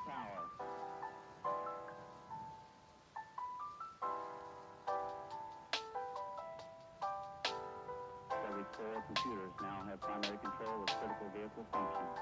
tower. Every 4 computers now have primary control of critical vehicle functions.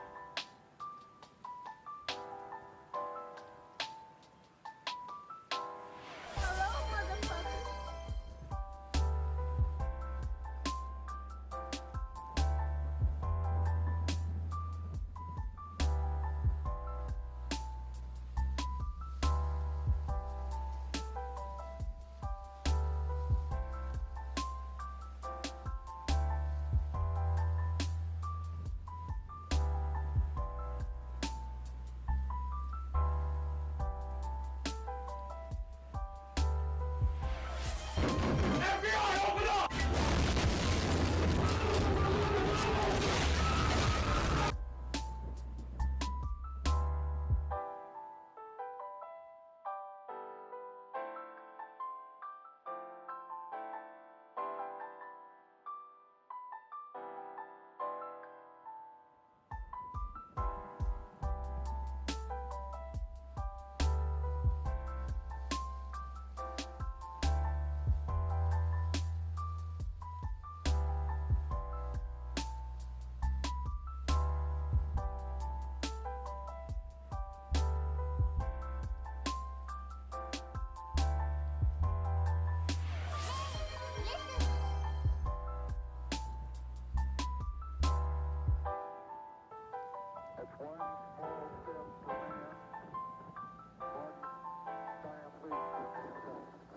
That's one small step for man, one giant leap for mankind.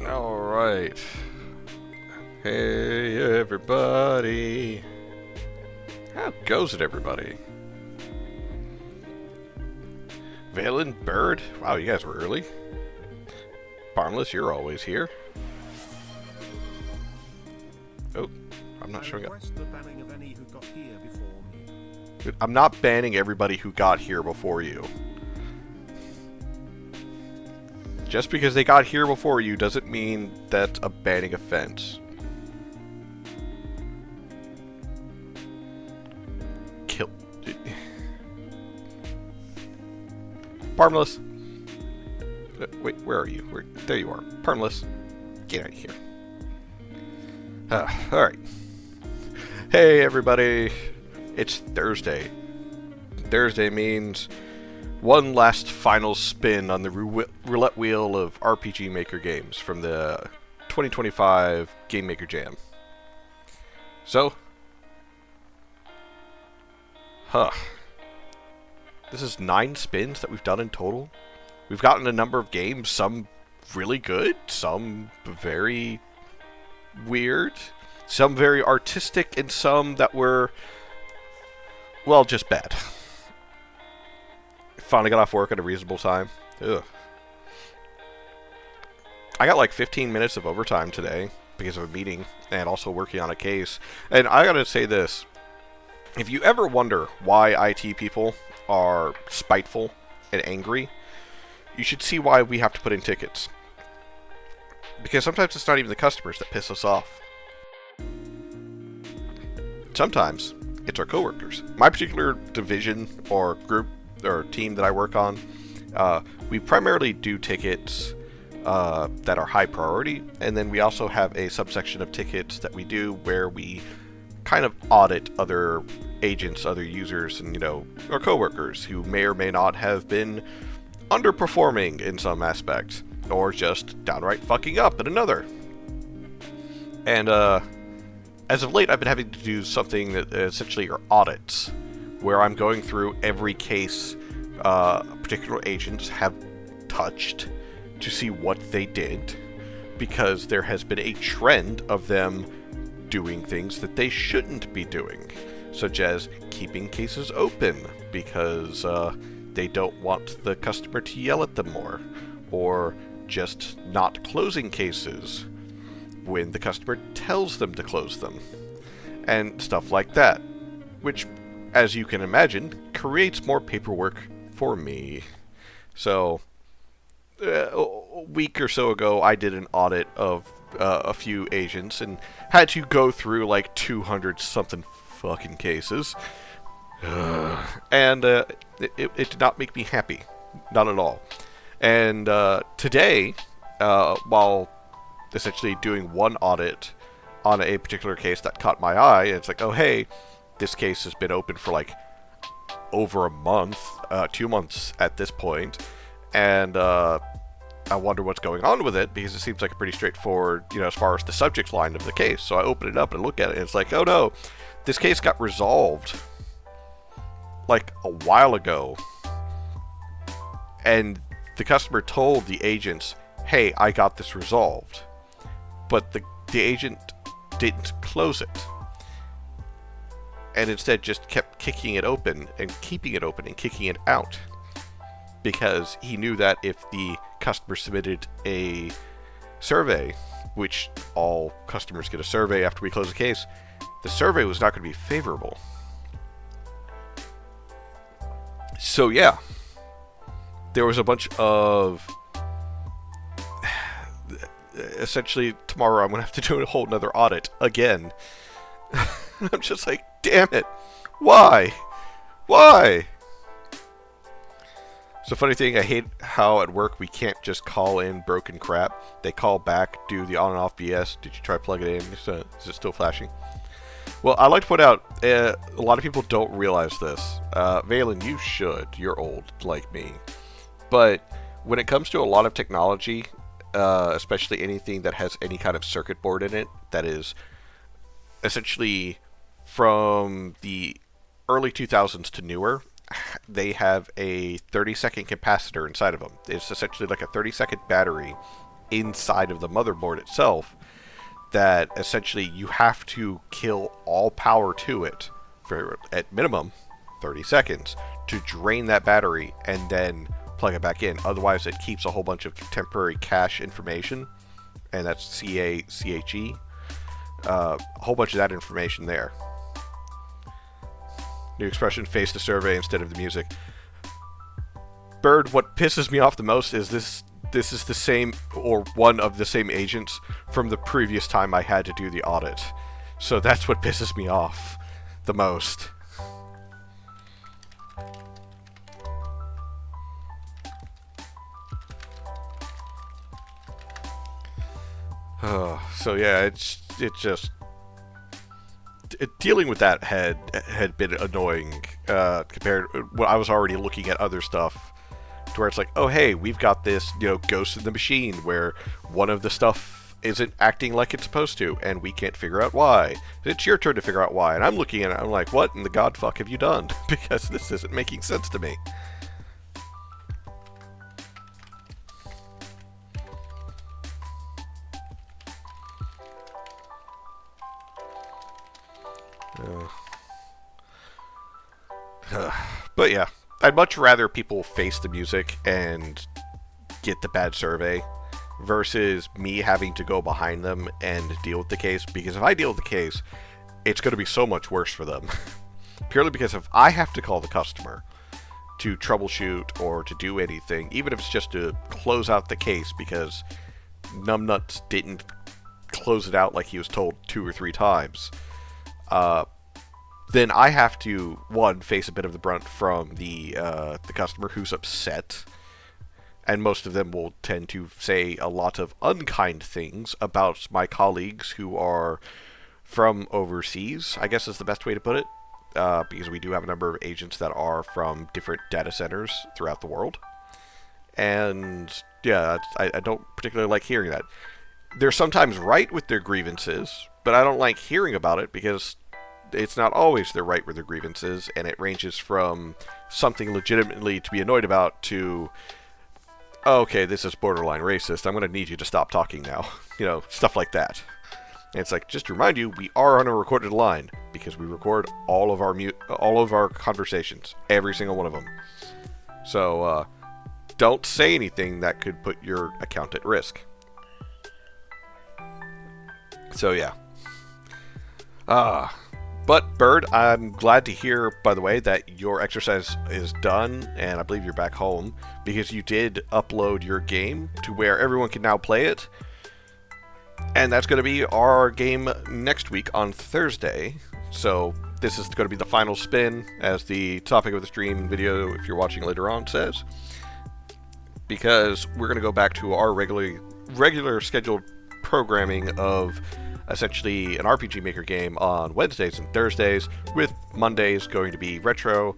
All right. Hey, everybody. How goes it, everybody? Valen, Bird. Wow, you guys were early. Barnless, you're always here. Oh, I'm not showing up. The banning of any who got here before me. I'm not banning everybody who got here before you. Just because they got here before you doesn't mean that's a banning offense. Kill. Parmless. Wait, where are you? There you are. Parmless. Get out of here. Alright. Hey, everybody. It's Thursday. Thursday means one last final spin on the roulette wheel of RPG Maker games from the 2025 Game Maker Jam. So, this is 9 spins that we've done in total. We've gotten a number of games, some really good, some very weird, some very artistic, and some that were, well, just bad. Finally got off work at a reasonable time. Ugh. I got like 15 minutes of overtime today because of a meeting and also working on a case. And I gotta say this. If you ever wonder why IT people are spiteful and angry, you should see why we have to put in tickets. Because sometimes it's not even the customers that piss us off. Sometimes it's our coworkers. My particular division or group or team that I work on, we primarily do tickets that are high priority, and then we also have a subsection of tickets that we do where we kind of audit other agents, other users, and, our coworkers who may or may not have been underperforming in some aspect, or just downright fucking up in another. And, as of late, I've been having to do something that essentially are audits, where I'm going through every case particular agents have touched to see what they did, because there has been a trend of them doing things that they shouldn't be doing, such as keeping cases open because they don't want the customer to yell at them more, or just not closing cases when the customer tells them to close them, and stuff like that, which, as you can imagine, creates more paperwork for me. So, a week or so ago, I did an audit of a few agents and had to go through like 200 something fucking cases. And it did not make me happy. Not at all. And today, while essentially doing one audit on a particular case that caught my eye, it's like, oh hey, this case has been open for like over a month, 2 months at this point, and I wonder what's going on with it, because it seems like a pretty straightforward, as far as the subject line of the case. So I open it up and look at it, and it's like, oh no, this case got resolved like a while ago, and the customer told the agents, hey, I got this resolved, but the agent didn't close it, and instead just kept kicking it open and keeping it open and kicking it out, because he knew that if the customer submitted a survey, which all customers get a survey after we close a case, the survey was not going to be favorable. So yeah, there was a bunch of... Essentially, tomorrow I'm going to have to do a whole nother audit again. I'm just like, damn it. Why? Why? So funny thing, I hate how at work we can't just call in broken crap. They call back, do the on and off BS. Did you try to plug it in? Is it still flashing? Well, I'd like to point out, a lot of people don't realize this. Valen, you should. You're old, like me. But when it comes to a lot of technology, especially anything that has any kind of circuit board in it, that is essentially from the early 2000s to newer, they have a 30-second capacitor inside of them. It's essentially like a 30-second battery inside of the motherboard itself that essentially you have to kill all power to it for, at minimum, 30 seconds to drain that battery and then plug it back in. Otherwise, it keeps a whole bunch of temporary cache information, and that's CACHE. A whole bunch of that information there. New expression, face the survey instead of the music. Bird, what pisses me off the most is this is the same, or one of the same agents from the previous time I had to do the audit. So that's what pisses me off the most. So yeah, it's just... dealing with that had been annoying compared when I was already looking at other stuff, to where it's like, oh hey, we've got this Ghost in the Machine where one of the stuff isn't acting like it's supposed to, and we can't figure out why. It's your turn to figure out why, and I'm looking at it, I'm like, what in the god fuck have you done? Because this isn't making sense to me. But yeah, I'd much rather people face the music and get the bad survey versus me having to go behind them and deal with the case, because if I deal with the case, it's going to be so much worse for them. Purely because if I have to call the customer to troubleshoot or to do anything, even if it's just to close out the case because Numbnuts didn't close it out like he was told 2 or 3 times, then I have to, one, face a bit of the brunt from the customer who's upset, and most of them will tend to say a lot of unkind things about my colleagues who are from overseas, I guess is the best way to put it, because we do have a number of agents that are from different data centers throughout the world. And yeah, I don't particularly like hearing that. They're sometimes right with their grievances, but I don't like hearing about it because it's not always they're right with their grievances, and it ranges from something legitimately to be annoyed about to, oh, okay, this is borderline racist, I'm going to need you to stop talking now. You know, stuff like that. And it's like, just to remind you, we are on a recorded line because we record all of our conversations, every single one of them. So, don't say anything that could put your account at risk. So, yeah. But, Bird, I'm glad to hear, by the way, that your exercise is done, and I believe you're back home, because you did upload your game to where everyone can now play it. And that's going to be our game next week on Thursday. So, this is going to be the final spin, as the topic of the stream video, if you're watching later on, says. Because we're going to go back to our regular scheduled programming of essentially an RPG Maker game on Wednesdays and Thursdays, with Mondays going to be retro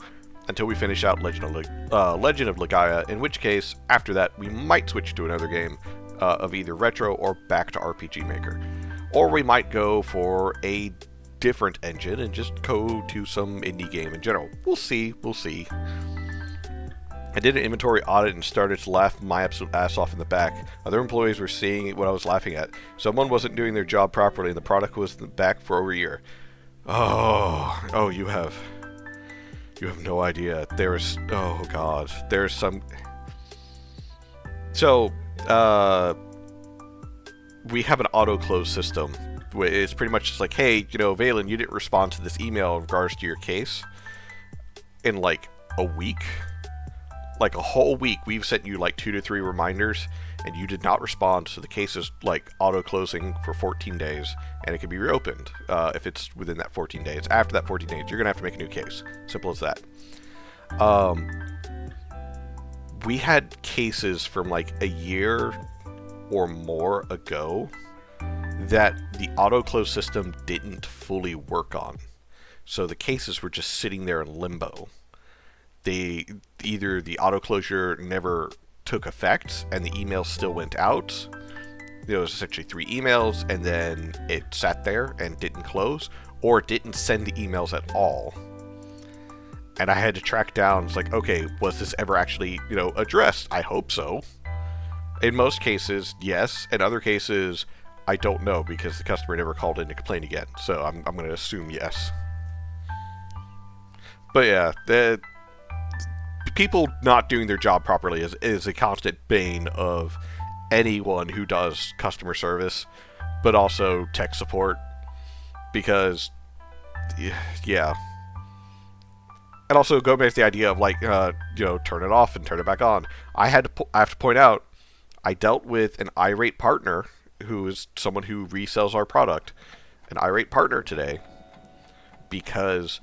until we finish out Legend of Legaia, in which case, after that, we might switch to another game of either retro or back to RPG Maker. Or we might go for a different engine and just go to some indie game in general. We'll see. I did an inventory audit and started to laugh my absolute ass off in the back. Other employees were seeing what I was laughing at. Someone wasn't doing their job properly and the product was in the back for over a year. Oh, you have no idea. Oh god, there's some... So, we have an auto-close system. It's pretty much just like, hey, you know, Valen, you didn't respond to this email in regards to your case in like a week. Like a whole week, we've sent you like 2 to 3 reminders, and you did not respond, so the case is like auto-closing for 14 days, and it can be reopened if it's within that 14 days. After that 14 days, you're going to have to make a new case. Simple as that. We had cases from like a year or more ago that the auto-close system didn't fully work on. So the cases were just sitting there in limbo. Either the auto closure never took effect and the email still went out. There was essentially 3 emails and then it sat there and didn't close, or it didn't send the emails at all. And I had to track down, it's like, okay, was this ever actually, you know, addressed? I hope so. In most cases, yes. In other cases, I don't know because the customer never called in to complain again. So I'm going to assume yes. But yeah, people not doing their job properly is a constant bane of anyone who does customer service, but also tech support, because, yeah. And also go back to the idea of like, you know, turn it off and turn it back on. I have to point out, I dealt with an irate partner who is someone who resells our product, an irate partner today, because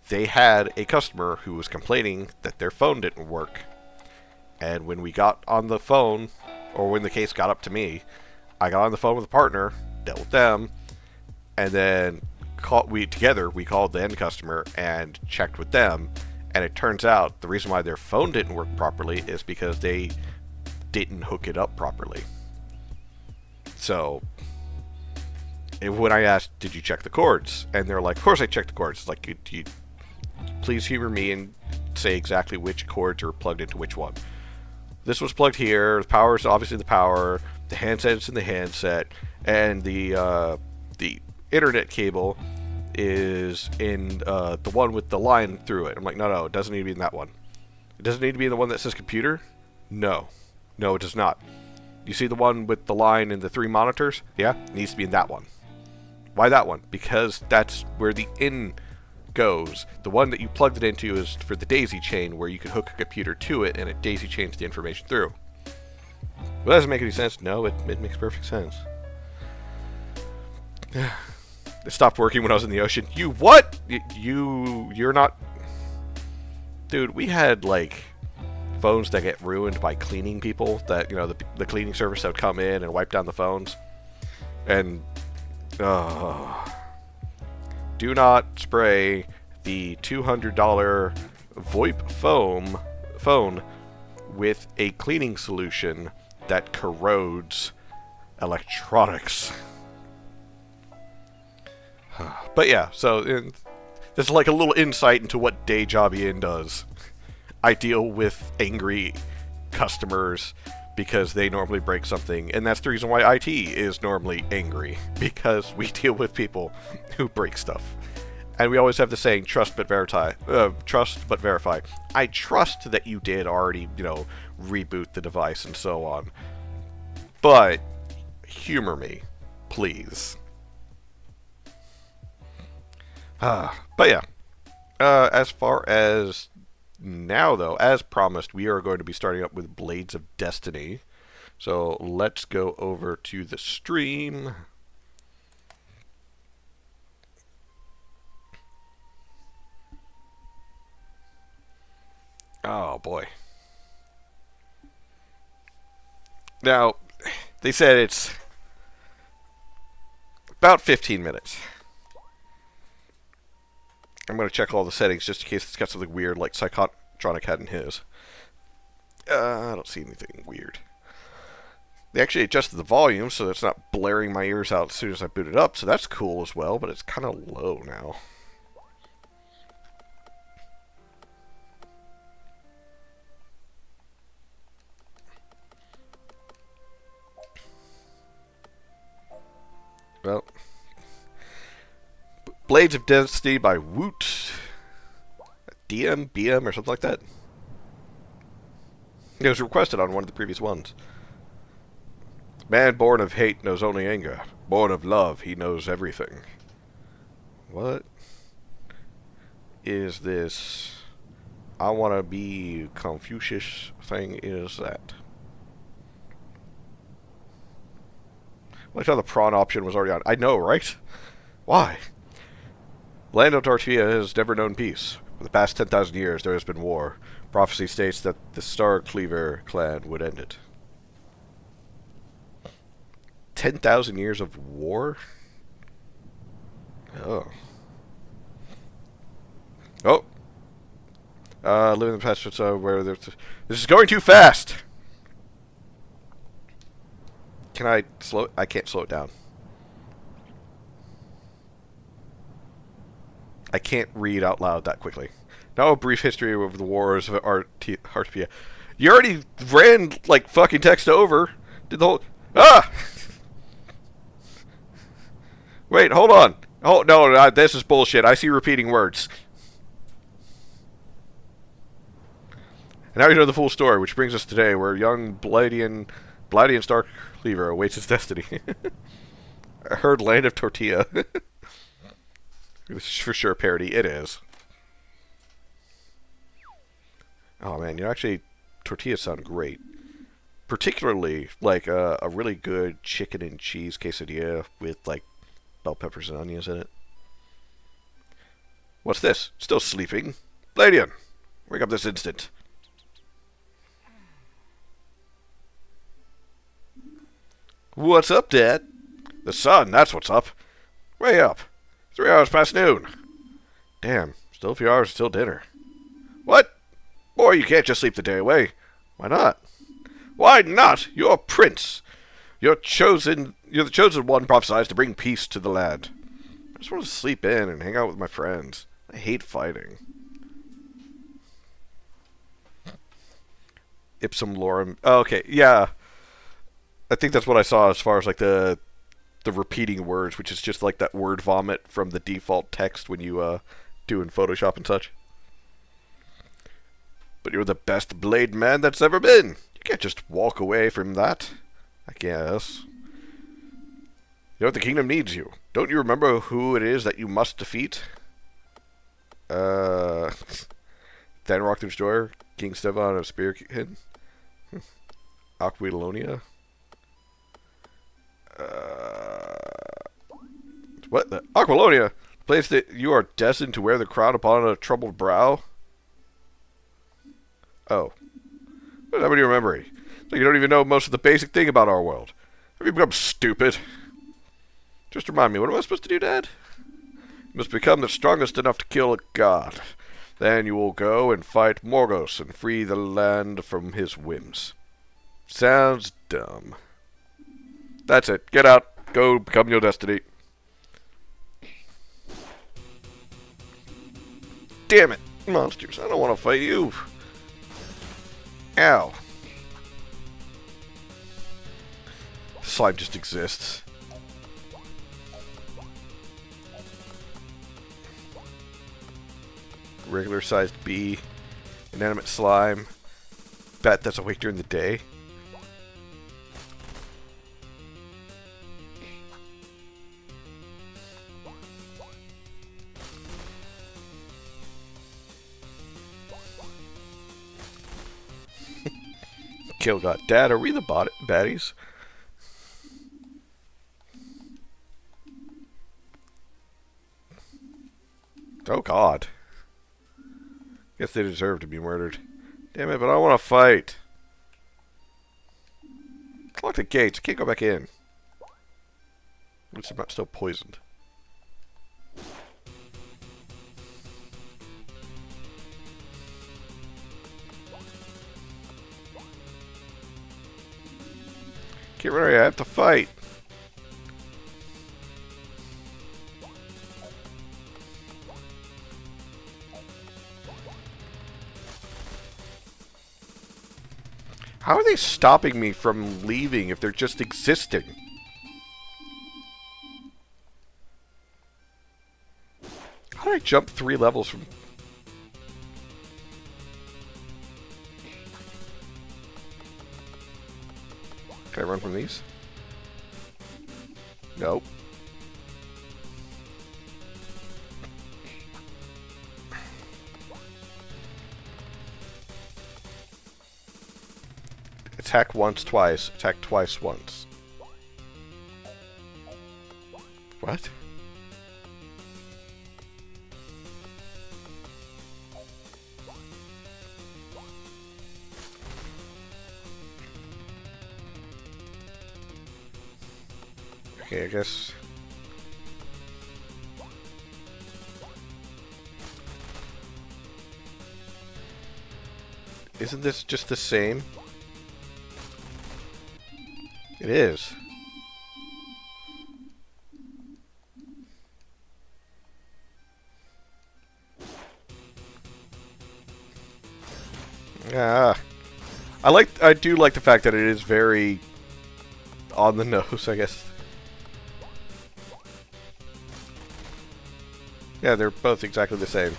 they had a customer who was complaining that their phone didn't work. And when we got on the phone, or when the case got up to me, I got on the phone with a partner, dealt with them, and then we called the end customer and checked with them. And it turns out the reason why their phone didn't work properly is because they didn't hook it up properly. So, when I asked, did you check the cords? And they're like, of course I checked the cords. It's like, you please humor me and say exactly which cords are plugged into which one. This was plugged here, the power is obviously the power, the handset is in the handset, and the internet cable is in the one with the line through it. I'm like, no, it doesn't need to be in that one. It doesn't need to be in the one that says computer? No, it does not. You see the one with the line and the 3 monitors? Yeah, it needs to be in that one. Why that one? Because that's where the in goes. The one that you plugged it into is for the daisy chain, where you can hook a computer to it and it daisy chains the information through. Well, that doesn't make any sense. No, it makes perfect sense. It stopped working when I was in the ocean. You what? You're not... Dude, we had like phones that get ruined by cleaning people, that, you know, the cleaning service that would come in and wipe down the phones. And do not spray the $200 VoIP phone with a cleaning solution that corrodes electronics. But yeah, so this is like a little insight into what day job Ian does. I deal with angry customers because they normally break something, and that's the reason why IT is normally angry, because we deal with people who break stuff. And we always have the saying, trust but verify. I trust that you did already, reboot the device and so on. But humor me, please. But yeah, as far as now, though, as promised, we are going to be starting up with Blades of Destiny. So let's go over to the stream. Oh, boy. Now, they said it's about 15 minutes. I'm going to check all the settings just in case it's got something weird like Psychotronic had in his. I don't see anything weird. They actually adjusted the volume so it's not blaring my ears out as soon as I boot it up, so that's cool as well, but it's kind of low now. Well, Blades of Destiny by Woot. BM, or something like that. It was requested on one of the previous ones. Man born of hate knows only anger. Born of love, he knows everything. What is this? I want to be Confucius thing is that? I like how the prawn option was already on. I know, right? Why? Land of Tortilla has never known peace. For the past 10,000 years, there has been war. Prophecy states that the Star Cleaver clan would end it. 10,000 years of war? Oh. Oh. Living in the past, where there's... This is going too fast! Can I slow it? I can't slow it down. I can't read out loud that quickly. Now a brief history of the wars of Artpia. You already ran, like, fucking text over. Did the whole... Ah! Wait, hold on. Oh, no, this is bullshit. I see repeating words. And now you know the full story, which brings us today, where young Bladian Star Cleaver awaits his destiny. I heard Land of Tortilla. This is for sure a parody. It is. Oh man, actually, tortillas sound great. Particularly, like, a really good chicken and cheese quesadilla with, like, bell peppers and onions in it. What's this? Still sleeping? Bladian, wake up this instant. What's up, Dad? The sun, that's what's up. Way up. 3 hours past noon. Damn, still a few hours until dinner. What? Boy, you can't just sleep the day away. Why not? Why not? You're a prince. You're the chosen one prophesied to bring peace to the land. I just want to sleep in and hang out with my friends. I hate fighting. Ipsum lorem. Oh, okay, yeah. I think that's what I saw as far as like the repeating words, which is just like that word vomit from the default text when you do in Photoshop and such. But you're the best blade man that's ever been. You can't just walk away from that, I guess. You know the kingdom needs you. Don't you remember who it is that you must defeat? Thanrock the Destroyer, King Stevan of Spearhead, Aquilonia. What the? Aquilonia! Place that you are destined to wear the crown upon a troubled brow? Oh. What happened to your memory? It's like you don't even know most of the basic thing about our world. Have you become stupid? Just remind me, what am I supposed to do, Dad? must become the strongest enough to kill a god. Then you will go and fight Morgos and free the land from his whims. Sounds dumb. That's it. Get out. Go become your destiny. Damn it, monsters. I don't want to fight you. Ow. Slime just exists. Regular sized bee. Inanimate slime. Bat that's awake during the day. Kill God. Dad, are we the baddies? Oh God. Guess they deserve to be murdered. Damn it, but I want to fight. Lock the gates. I can't go back in. At least I'm not still poisoned. Get ready, I have to fight. How are they stopping me from leaving if they're just existing? How did I jump 3 levels from... Can I run from these? Nope. Attack once, twice. Attack twice, once. What? Okay, I guess... Isn't this just the same? It is. Ah. I do like the fact that it is very on the nose, I guess. Yeah, they're both exactly the same.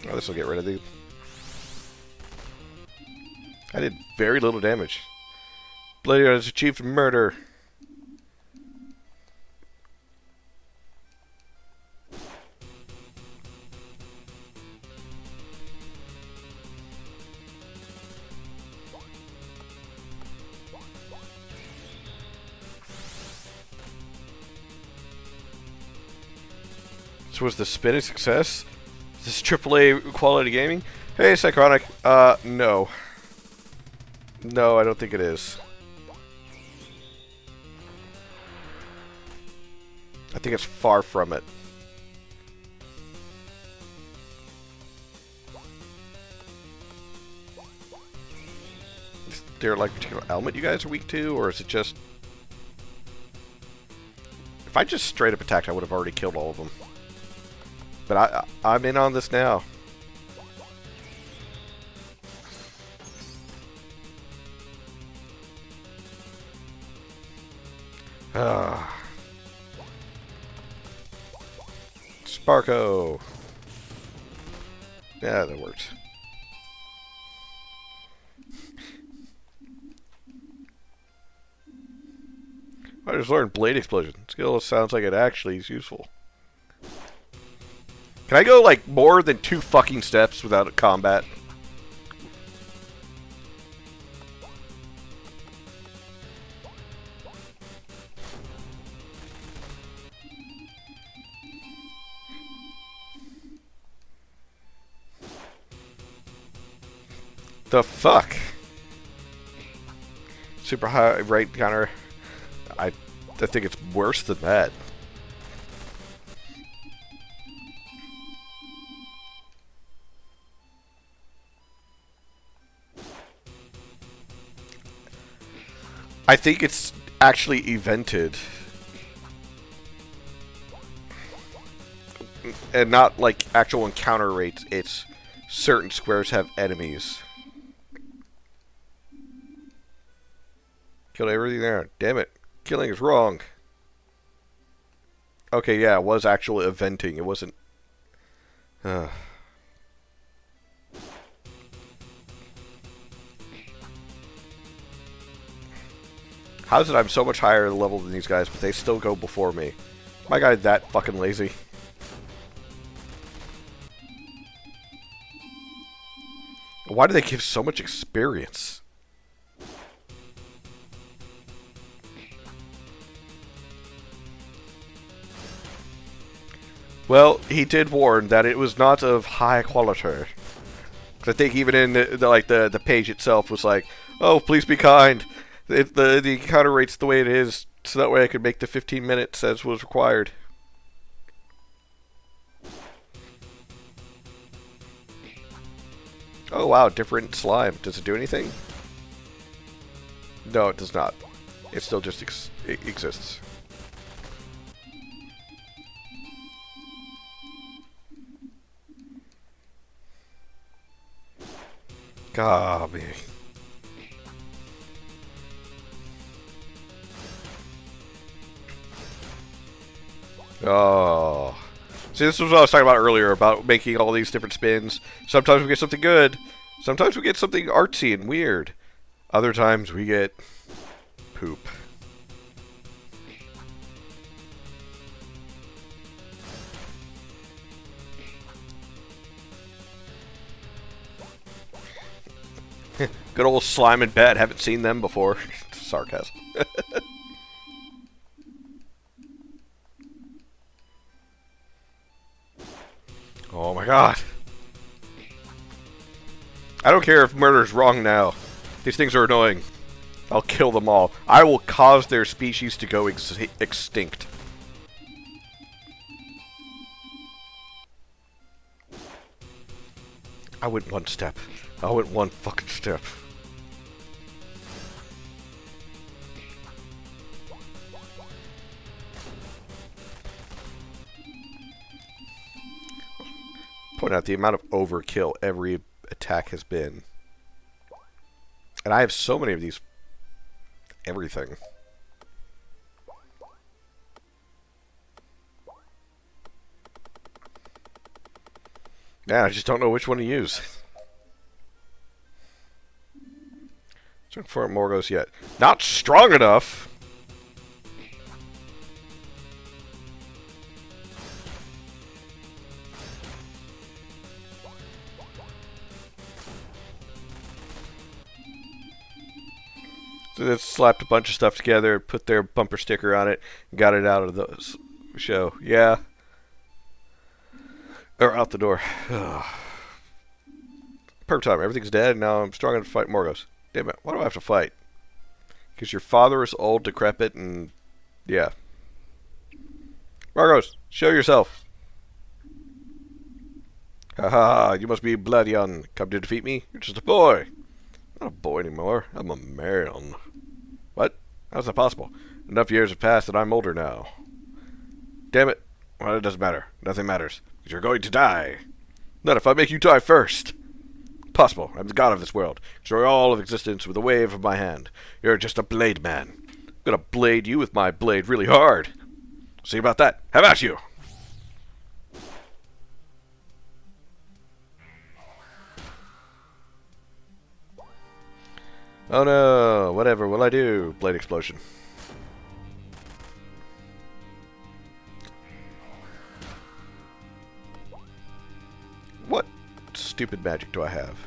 Oh, this will get rid of these. I did very little damage. Bloody has achieved murder. So was the spin a success? Is this AAA quality gaming? Hey, Psychronic. No. No, I don't think it is. I think it's far from it. Is there like a particular element you guys are weak to, or is it just... If I just straight up attacked, I would have already killed all of them. But I'm in on this now. Sparko. Yeah, that works. I just learned Blade Explosion. Skill sounds like it actually is useful. Can I go, like, more than 2 fucking steps without a combat? The fuck? super high right counter. I think it's worse than that. I think it's actually evented. And not like actual encounter rates, it's certain squares have enemies. Killed everything there. Damn it. Killing is wrong. Okay, yeah, it was actually eventing. It wasn't... How is it I'm so much higher level than these guys, but they still go before me? My guy that fucking lazy. Why do they give so much experience? Well, he did warn that it was not of high quality. I think even in the page itself was like, oh, please be kind. The encounter rate's the way it is, so that way I could make the 15 minutes as was required. Oh wow, different slime. Does it do anything? No, it does not. It still just exists. God, me. Oh. See, this was what I was talking about earlier, about making all these different spins. Sometimes we get something good. Sometimes we get something artsy and weird. Other times we get poop. Good old slime and bat. Haven't seen them before. Sarcasm. Oh my god. I don't care if murder's wrong now. These things are annoying. I'll kill them all. I will cause their species to go extinct. I went one step. I went one fucking step. Point out the amount of overkill every attack has been. And I have so many of these. Everything. Yeah, I just don't know which one to use. Searching for Morgos yet. Not strong enough! So they slapped a bunch of stuff together, put their bumper sticker on it, and got it out of the show. Yeah. Or out the door. Perfect time. Everything's dead, and now I'm strong enough to fight Morgos. Damn it. Why do I have to fight? Because your father is old, decrepit, and... yeah. Morgos, show yourself. Haha, you must be blood young. Come to defeat me? You're just a boy. Not a boy anymore. I'm a man. What? How's that possible? Enough years have passed and I'm older now. Damn it. Well, it doesn't matter. Nothing matters. Because you're going to die. Not if I make you die first. Possible. I'm the god of this world. Destroy all of existence with a wave of my hand. You're just a blade man. I'm gonna blade you with my blade really hard. See about that. How about you? Oh no, whatever will I do? Blade explosion. What stupid magic do I have?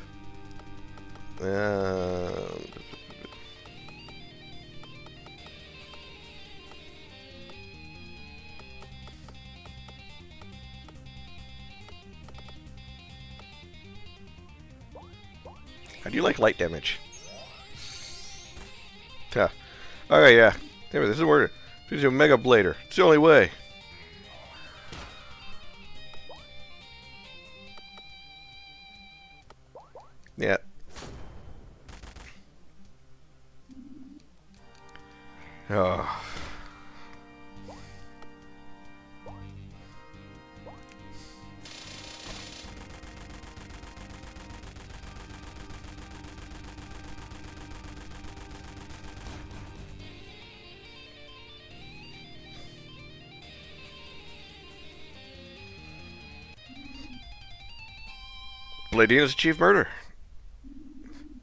How do you like light damage? Yeah. Okay, yeah. Damn it, this is where this is a Mega Blader. It's the only way. Yeah. Oh. Bladine has achieved murder.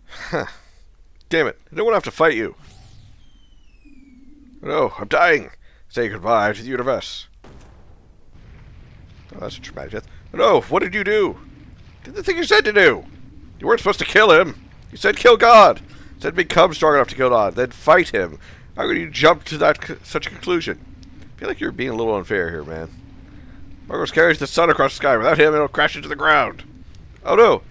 Huh. Damn it. I don't want to have to fight you. No, I'm dying. Say goodbye to the universe. Oh, that's a traumatic death. No, what did you do? Did the thing you said to do. You weren't supposed to kill him. You said kill God. You said become strong enough to kill God, then fight him. How could you jump to such a conclusion? I feel like you're being a little unfair here, man. Marcos carries the sun across the sky. Without him, it'll crash into the ground. Oh no,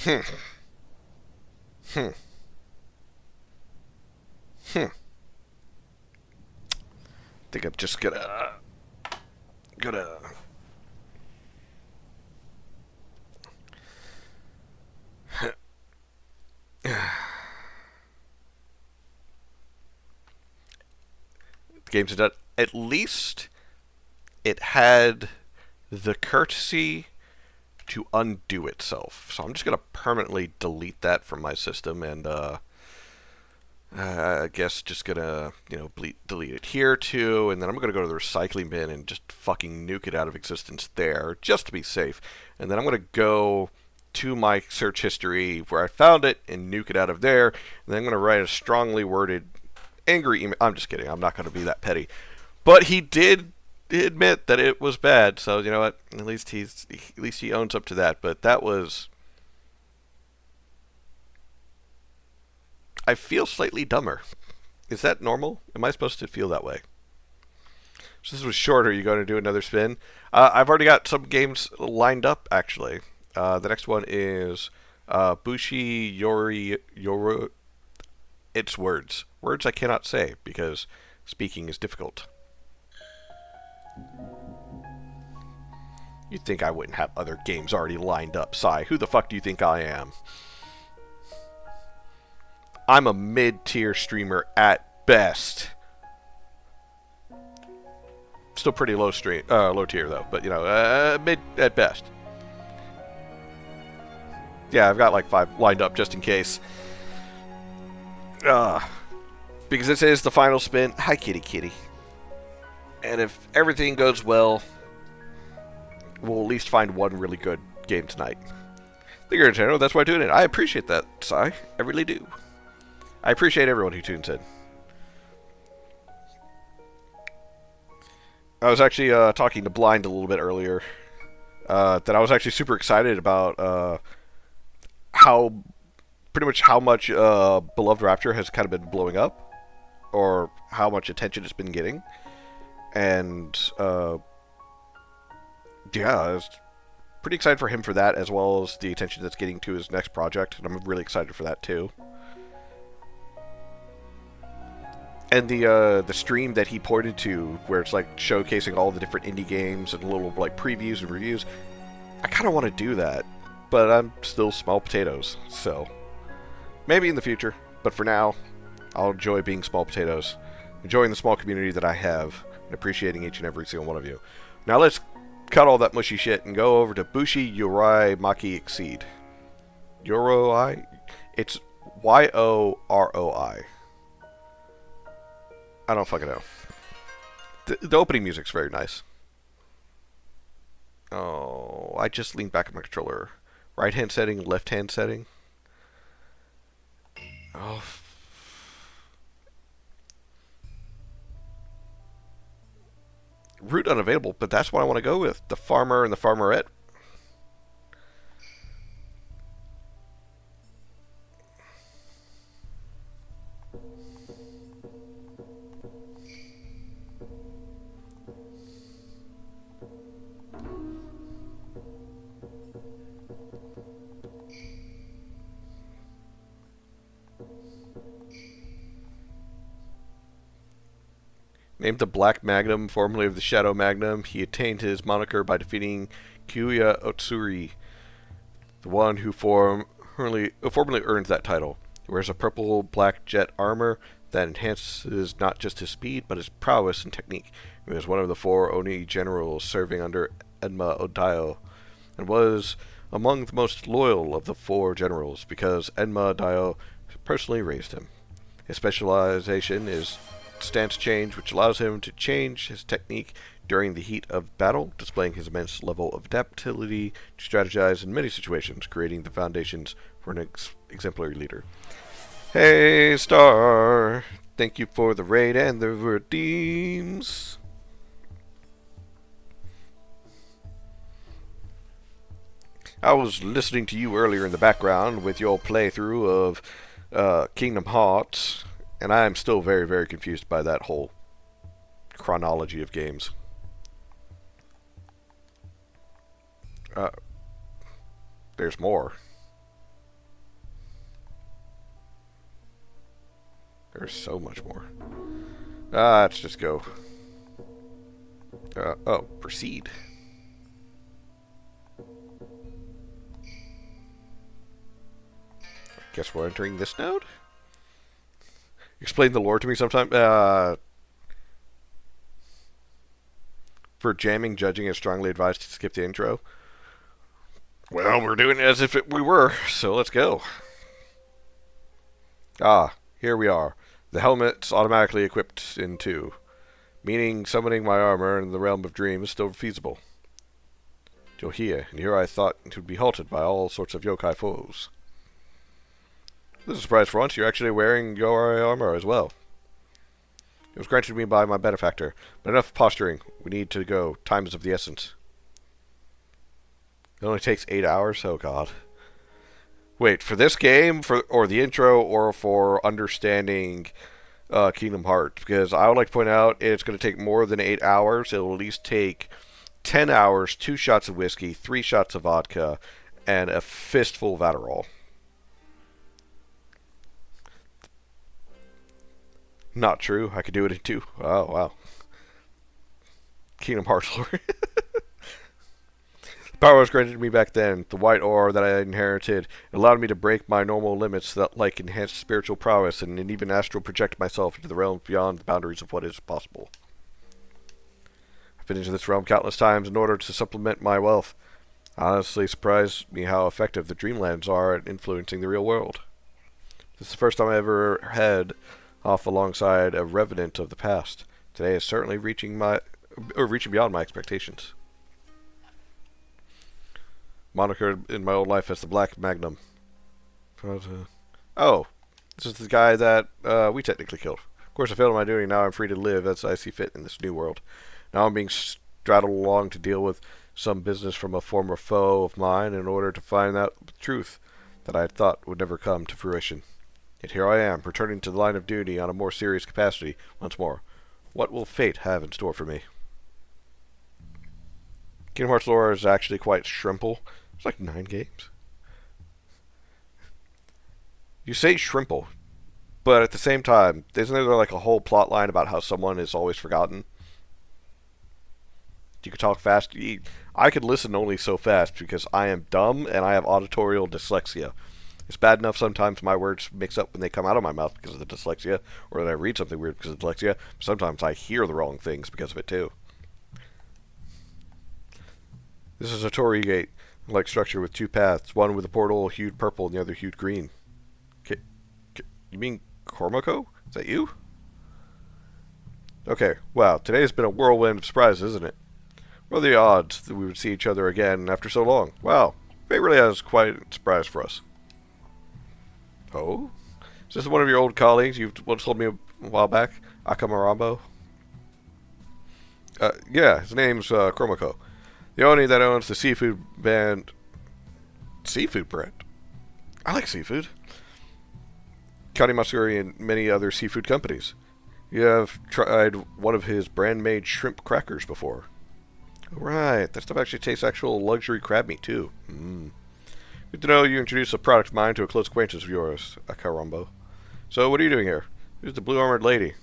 Hmm. Think I'm just gonna the game's done. At least it had the courtesy to undo itself. So I'm just gonna permanently delete that from my system, and I guess just gonna delete it here too, and then I'm gonna go to the recycling bin and just fucking nuke it out of existence there, just to be safe. And then I'm gonna go to my search history where I found it and nuke it out of there. And then I'm gonna write a strongly worded angry email. I'm just kidding. I'm not gonna be that petty. But he did admit that it was bad, so you know what? At least he owns up to that. But that was. I feel slightly dumber. Is that normal? Am I supposed to feel that way? So this was shorter. You going to do another spin? I've already got some games lined up, actually. The next one is Bushi Yoru. It's words. Words I cannot say because speaking is difficult. You'd think I wouldn't have other games already lined up, Sai. Who the fuck do you think I am? I'm a mid-tier streamer at best. Still pretty low tier though, but mid at best. Yeah, I've got like 5 lined up just in case. Because this is the final spin. Hi, kitty kitty. And if everything goes well, we'll at least find one really good game tonight. Thank you, Nintendo. That's why I'm doing it. I appreciate that, Sai. I really do. I appreciate everyone who tunes in. I was actually talking to Blind a little bit earlier. That I was actually super excited about pretty much how much Beloved Rapture has kind of been blowing up, or how much attention it's been getting, and yeah, I was pretty excited for him for that, as well as the attention that's getting to his next project, and I'm really excited for that too. And the stream that he pointed to, where it's like showcasing all the different indie games and little like previews and reviews, I kind of want to do that, but I'm still small potatoes, so maybe in the future. But for now, I'll enjoy being small potatoes, enjoying the small community that I have, and appreciating each and every single one of you. Now let's cut all that mushy shit and go over to Bushi Yorai Maki Exceed. Yoroi? It's Yoroi. I don't fucking know. The opening music's very nice. Oh, I just leaned back on my controller. Right hand setting, left hand setting. Oh. Route unavailable, but that's what I want to go with. The farmer and the farmerette. Named the Black Magnum, formerly of the Shadow Magnum, he attained his moniker by defeating Kyuya Otsuri, the one who formerly earned that title. He wears a purple-black jet armor that enhances not just his speed, but his prowess and technique. He was one of the 4 Oni generals serving under Enma Odayo, and was among the most loyal of the 4 generals, because Enma Odayo personally raised him. His specialization is stance change, which allows him to change his technique during the heat of battle, displaying his immense level of adaptability to strategize in many situations, creating the foundations for an exemplary leader. Hey, Star! Thank you for the raid and the redeems. I was listening to you earlier in the background with your playthrough of Kingdom Hearts, and I am still very, very confused by that whole chronology of games. There's more. There's so much more. Let's just go. Oh, proceed. Guess we're entering this node? Explain the lore to me sometime. For jamming, judging is strongly advised to skip the intro. Well, we're doing it as if we were, so let's go. Here we are. The helmet's automatically equipped in 2, meaning summoning my armor in the realm of dreams is still feasible. Johia, and here I thought it would be halted by all sorts of yokai foes. This is a surprise for once, you're actually wearing your armor as well. It was granted me by my benefactor, but enough posturing. We need to go. Time is of the essence. It only takes 8 hours? Oh god. Wait, for this game, or the intro, or for understanding Kingdom Hearts? Because I would like to point out it's going to take more than 8 hours. It'll at least take 10 hours, 2 shots of whiskey, 3 shots of vodka, and a fistful of Adderall. Not true. I could do it in 2. Oh, wow. Kingdom Hearts lore. The power was granted to me back then. The white ore that I inherited allowed me to break my normal limits that like enhanced spiritual prowess and even astral project myself into the realms beyond the boundaries of what is possible. I've been into this realm countless times in order to supplement my wealth. Honestly surprised me how effective the dreamlands are at influencing the real world. This is the first time I ever had off alongside a revenant of the past. Today is certainly reaching beyond my expectations. Moniker in my old life as the Black Magnum. Oh, this is the guy that we technically killed. Of course, I failed in my duty. Now I'm free to live as I see fit in this new world. Now I'm being straddled along to deal with some business from a former foe of mine in order to find out the truth that I had thought would never come to fruition. Yet here I am, returning to the line of duty on a more serious capacity once more. What will fate have in store for me? Kingdom Hearts lore is actually quite shrimple. It's like 9 games. You say shrimple, but at the same time, isn't there like a whole plot line about how someone is always forgotten? You could talk fast. I could listen only so fast because I am dumb and I have auditorial dyslexia. It's bad enough sometimes my words mix up when they come out of my mouth because of the dyslexia, or that I read something weird because of dyslexia. Sometimes I hear the wrong things because of it too. This is a Torii gate-like structure with 2 paths, one with a portal hued purple and the other hued green. You mean Cormaco? Is that you? Okay, wow, today's been a whirlwind of surprises, isn't it? What are the odds that we would see each other again after so long? Wow, fate really has quite a surprise for us. Oh? Is this one of your old colleagues you once told me a while back? Akamarambo? Yeah, his name's Cormaco. The Oni that owns the seafood brand. Seafood brand? I like seafood. Kani Matsuri and many other seafood companies. You have tried one of his brand-made shrimp crackers before. Right, that stuff actually tastes actual luxury crab meat, too. Good to know you introduced a product of mine to a close acquaintance of yours, Akarumbo. So, what are you doing here? Who's the blue-armored lady?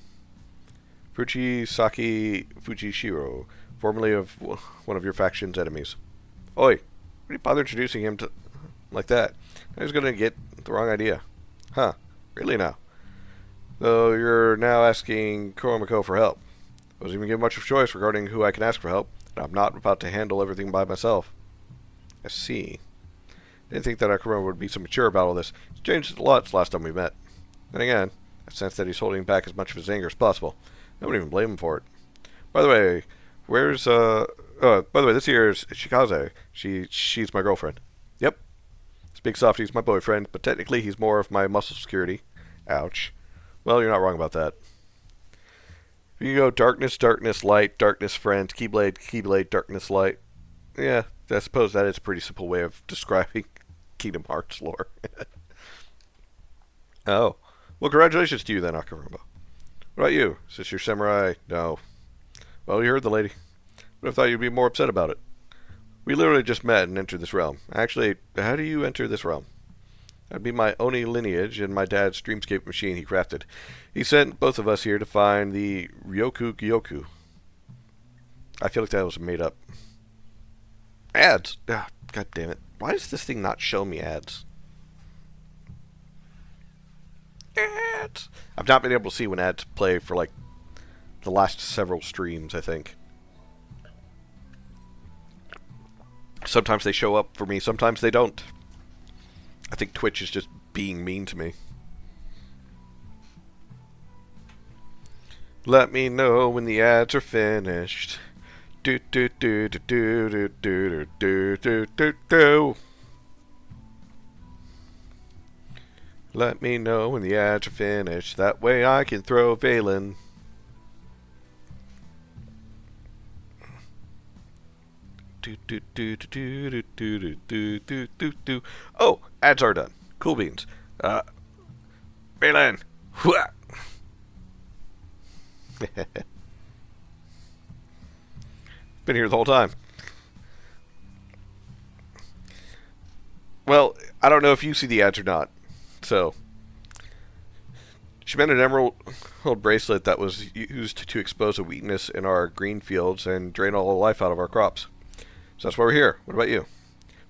Fujisaki Fujishiro, formerly of one of your faction's enemies. Oi, why do you bother introducing him to like that? I was gonna get the wrong idea. Huh, really now? Though you're now asking Kuromako for help. I wasn't even given much of a choice regarding who I can ask for help, and I'm not about to handle everything by myself. I see. Didn't think that Kuromako would be so mature about all this. He's changed a lot since last time we met. Then again, I sense that he's holding back as much of his anger as possible. I wouldn't even blame him for it. By the way, this here is Shikaze. She's my girlfriend. Yep. This big softy's my boyfriend, but technically he's more of my muscle security. Ouch. Well, you're not wrong about that. You go darkness, darkness, light, darkness, friend, keyblade, keyblade, darkness, light. Yeah, I suppose that is a pretty simple way of describing Kingdom Hearts lore. Oh. Well, congratulations to you then, Akarumba. What about you? Is this your samurai? No. Well, you heard the lady. But I thought you'd be more upset about it. We literally just met and entered this realm. Actually, how do you enter this realm? That'd be my Oni lineage and my dad's dreamscape machine he crafted. He sent both of us here to find the Ryoku Gyoku. I feel like that was made up. Ads! Ah, God damn it. Why does this thing not show me ads? Ads! I've not been able to see when ads play for like the last several streams, I think. Sometimes they show up for me, sometimes they don't. I think Twitch is just being mean to me. Let me know when the ads are finished. Do do do do do do do do do do do. Let me know when the ads are finished. That way I can throw Valen. Do do do do do do do do do do. Oh, ads are done. Cool beans. Valen. Been here the whole time. Well, I don't know if you see the ads or not. So, she meant an emerald bracelet that was used to expose a weakness in our green fields and drain all the life out of our crops. So that's why we're here. What about you?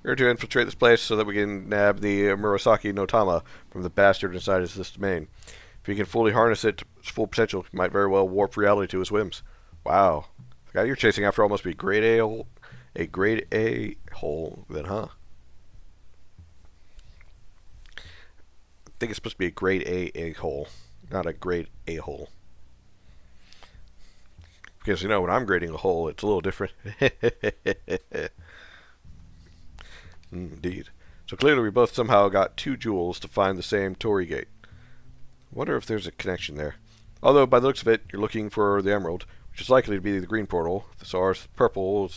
We're here to infiltrate this place so that we can nab the Murasaki no Tama from the bastard inside this domain. If he can fully harness it to its full potential, he might very well warp reality to his whims. Wow. The guy you're chasing after all must be a grade A hole then, huh? I think it's supposed to be a grade A hole, not a grade A hole. Because, you know, when I'm grading a hole, it's a little different. Indeed. So clearly we both somehow got 2 jewels to find the same Torii Gate. Wonder if there's a connection there. Although, by the looks of it, you're looking for the emerald, which is likely to be the green portal. So our purple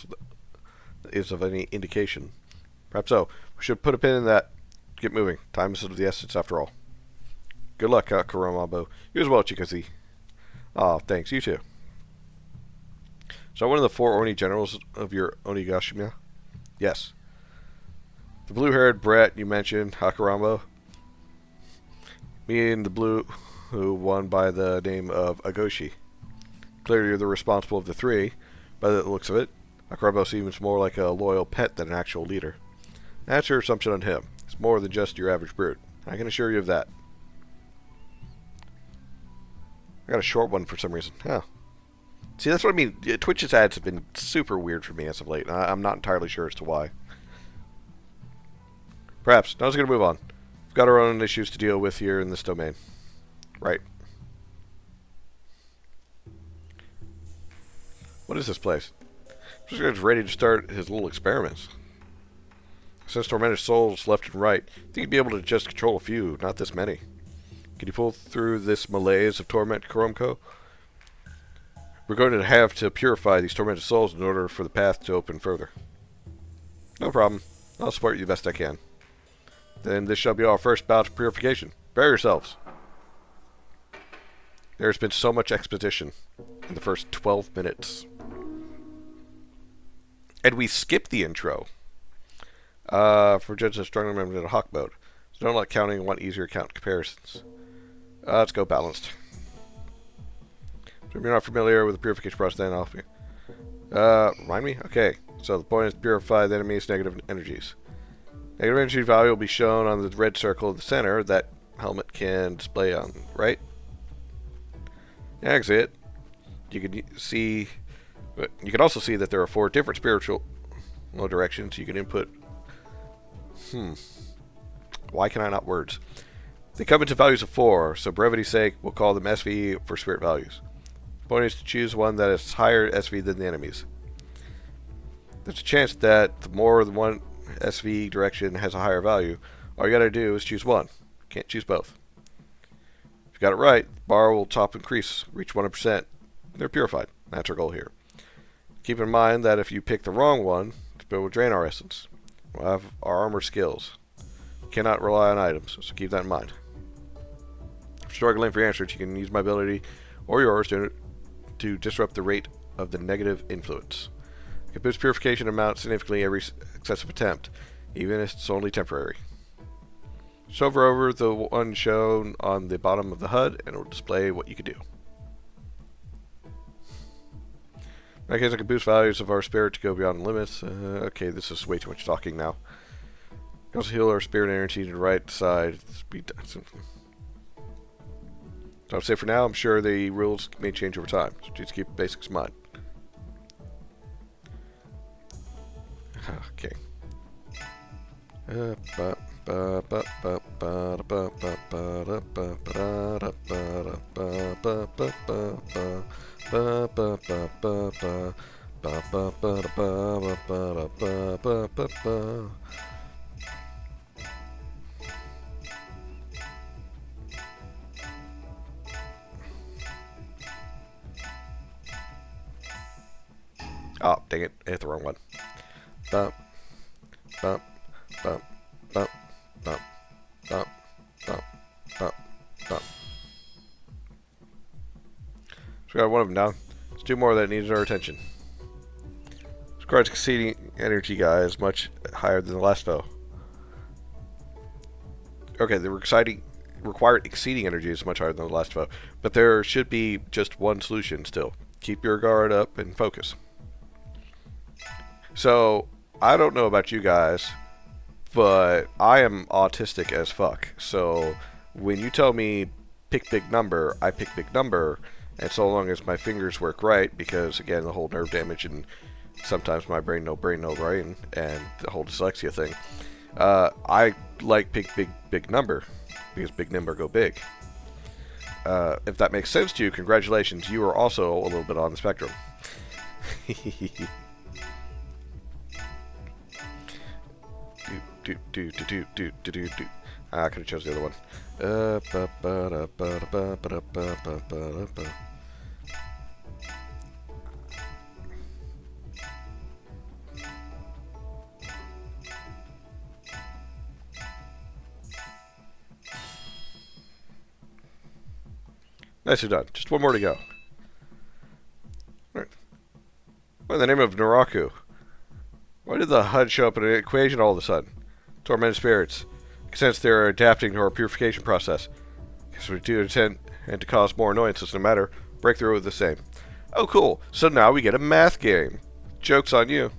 is of any indication. Perhaps so. We should put a pin in that. Get moving. Time is of the essence after all. Good luck, Kuromabo. You as well, Chikazi. Oh, thanks. You too. So one of the 4 Oni generals of your Onigashima? Yes. The blue-haired brat you mentioned, Hakurambo. Me and the blue who won by the name of Agoshi. Clearly you're the responsible of the 3. By the looks of it, Hakurambo seems more like a loyal pet than an actual leader. That's your assumption on him. He's more than just your average brute. I can assure you of that. I got a short one for some reason. Huh. See, that's what I mean. Twitch's ads have been super weird for me as of late. I'm not entirely sure as to why. Perhaps. Now I was going to move on. We've got our own issues to deal with here in this domain. Right. What is this place? This guy's ready to start his little experiments. Since tormented souls left and right, I think he'd be able to just control a few, not this many. Can you pull through this malaise of torment, Kuromko? We're going to have to purify these tormented souls in order for the path to open further. No problem. I'll support you the best I can. Then this shall be our first bout of purification. Prepare yourselves. There's been so much exposition in the first 12 minutes. And we skipped the intro. For judges of strongly remembered in a hawk mode. So don't like counting and want easier count comparisons. Let's go balanced. So if you're not familiar with the purification process, then I'll be... remind me? Okay. So the point is to purify the enemy's negative energies. Negative energy value will be shown on the red circle in the center that helmet can display on, right? Exit. You can see... But you can also see that there are 4 different spiritual directions you can input. Why can I not words? They come into values of 4, so brevity's sake, we'll call them SV for spirit values. The point is to choose one that is higher SV than the enemy's. There's a chance that the more than one SV direction has a higher value. All you gotta do is choose one. Can't choose both. If you got it right, the bar will top increase, reach 100%. They're purified. That's our goal here. Keep in mind that if you pick the wrong one, it will drain our essence. We'll have our armor skills. You cannot rely on items, so keep that in mind. If you're struggling for answers, you can use my ability or yours to disrupt the rate of the negative influence. It can boost purification amount significantly every successive attempt, even if it's only temporary. Just hover over the one shown on the bottom of the HUD and it will display what you can do. In that case, I can boost values of our spirit to go beyond the limits. Okay, this is way too much talking now. We can also heal our spirit energy to the right side. So I'd say for now, I'm sure the rules may change over time. So just keep the basics in mind. Okay. Oh, dang it. I hit the wrong one. Bump, bump, bump, bump, bump, bump, bump, bump, bump. So we got one of them down. Let's do more that needs our attention. This card's exceeding energy guy is much higher than the last foe. Okay, the required exceeding energy is much higher than the last foe, but there should be just one solution still. Keep your guard up and focus. So, I don't know about you guys, but I am autistic as fuck. So, when you tell me pick big number, I pick big number, and so long as my fingers work right, because again, the whole nerve damage and sometimes my brain, no brain, and the whole dyslexia thing, I like pick big number, because big number go big. If that makes sense to you, congratulations, you are also a little bit on the spectrum. I could have chosen the other one. Nicely done. Just one more to go. Right. What in the name of Naraku? Why did the HUD show up in an equation all of a sudden? Tormented spirits. Since they're adapting to our purification process. Guess we do intend and to cause more annoyance doesn't matter. Breakthrough is the same. Oh, cool. So now we get a math game. Joke's on you.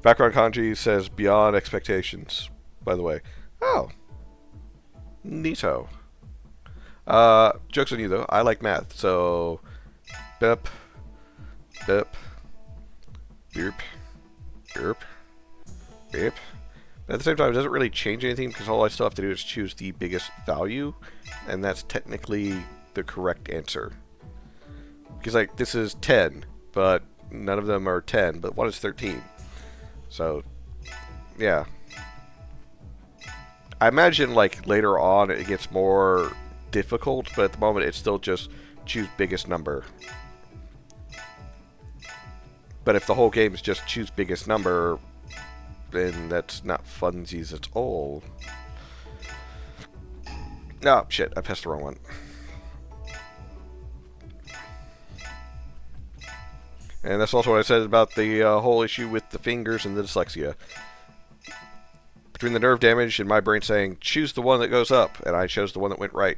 Background kanji says beyond expectations, by the way. Oh. Neato. Joke's on you, though. I like math, so... Bip. Bip. Beep. Beep. Beep. At the same time, it doesn't really change anything because all I still have to do is choose the biggest value, and that's technically the correct answer. Because, like, this is 10, but none of them are 10, but one is 13. So, yeah. I imagine, like, later on it gets more difficult, but at the moment it's still just choose biggest number. But if the whole game is just choose biggest number, then that's not funsies at all. No, shit, I pressed the wrong one. And that's also what I said about the whole issue with the fingers and the dyslexia. Between the nerve damage and my brain saying, choose the one that goes up, and I chose the one that went right.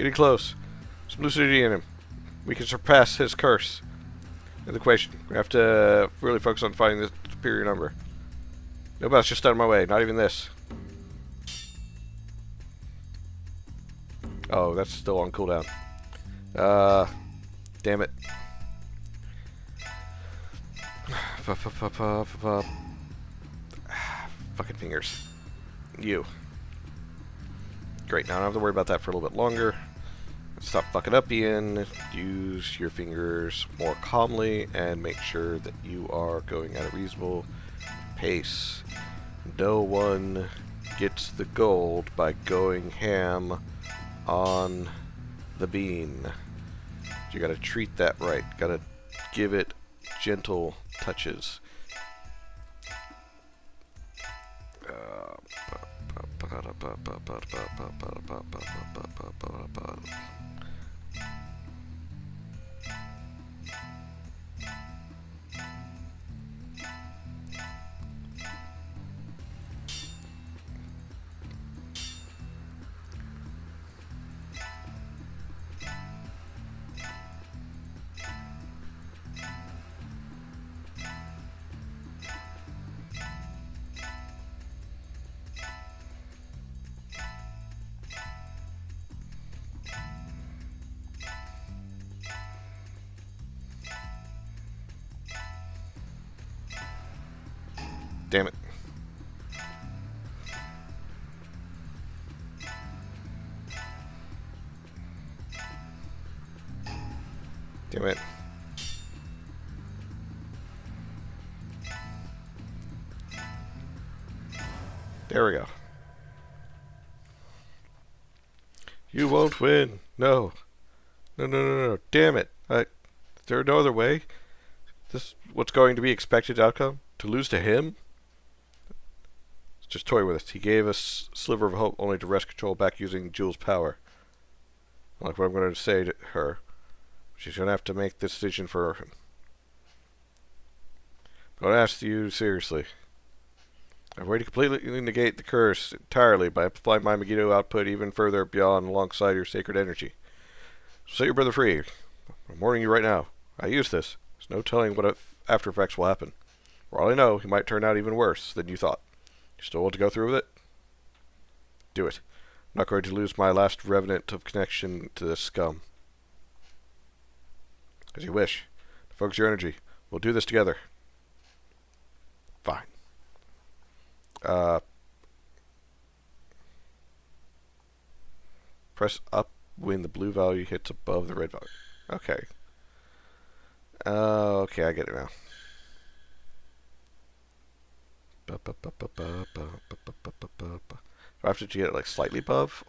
Getting close. Some lucidity in him. We can surpass his curse. And the equation. We have to really focus on finding the superior number. Nobody else just out of my way. Not even this. Oh, that's still on cooldown. Damn it. Fucking fingers. You. Great, now I don't have to worry about that for a little bit longer. Stop fucking up, Ian. Use your fingers more calmly and make sure that you are going at a reasonable pace. No one gets the gold by going ham on the bean. You gotta treat that right. Gotta give it gentle touches. Damn it. Damn it. There we go. You won't win. No. No, no, no, no. Damn it. Is there no other way? This what's going to be expected outcome? To lose to him? Just toy with us. He gave us a sliver of hope only to wrest control back using Jules' power. Like what I'm going to say to her. She's going to have to make this decision for him. I'm going to ask you seriously. I've already completely negate the curse entirely by amplifying my Megiddo output even further beyond alongside your sacred energy. So set your brother free. I'm warning you right now. I use this. There's no telling what after effects will happen. For all I know, he might turn out even worse than you thought. You still want to go through with it? Do it. I'm not going to lose my last revenant of connection to this scum. As you wish. Focus your energy. We'll do this together. Fine. Press up when the blue value hits above the red value. Okay. Okay, I get it now. Do I have to get it like slightly above?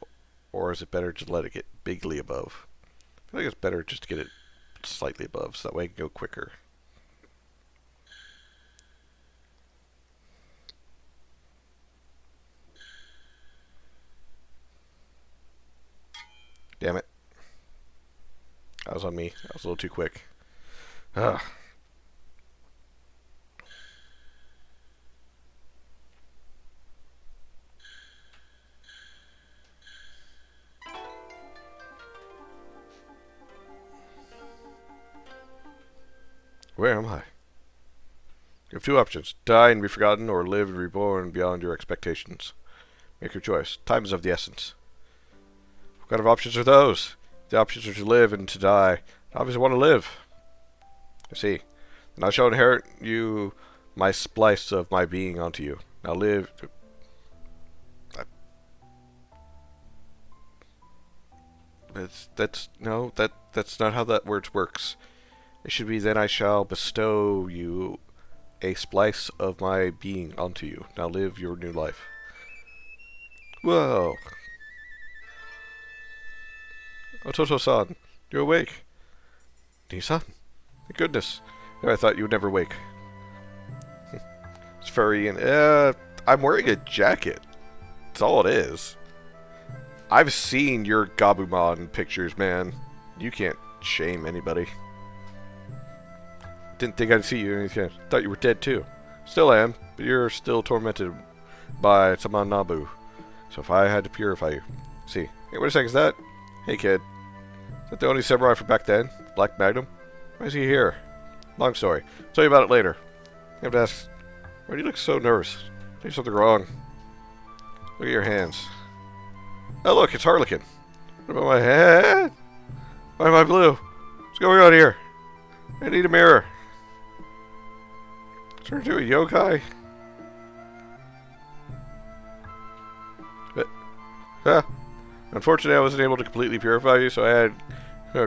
Or is it better to let it get bigly above? I think it's better just to get it slightly above, so that way it can go quicker. Damn it. That was on me. That was a little too quick. Ugh. Where am I? You have two options. Die and be forgotten, or live and be reborn beyond your expectations. Make your choice. Time is of the essence. What kind of options are those? The options are to live and to die. I obviously want to live. I see. Then I shall inherit you my splice of my being onto you. Now live... That's not how that word works. It should be, then I shall bestow you a splice of my being onto you. Now live your new life. Whoa. Ototo-san, you're awake. Ni-san, thank goodness. I thought you would never wake. It's furry and, I'm wearing a jacket. That's all it is. I've seen your Gabumon pictures, man. You can't shame anybody. Didn't think I'd see you or anything. Thought you were dead too. Still am, but you're still tormented by Saman Nabu. So if I had to purify you. See. Hey, wait a second, is that Hey kid, is that the only samurai from back then? Black Magnum? Why is he here? Long story. I'll tell you about it later. You have to ask, why do you look so nervous? There's something wrong. Look at your hands. Oh look, it's Harlequin. What about my head? Why am I blue? What's going on here? I need a mirror. Turn into a yokai? Huh. Unfortunately, I wasn't able to completely purify you, so I had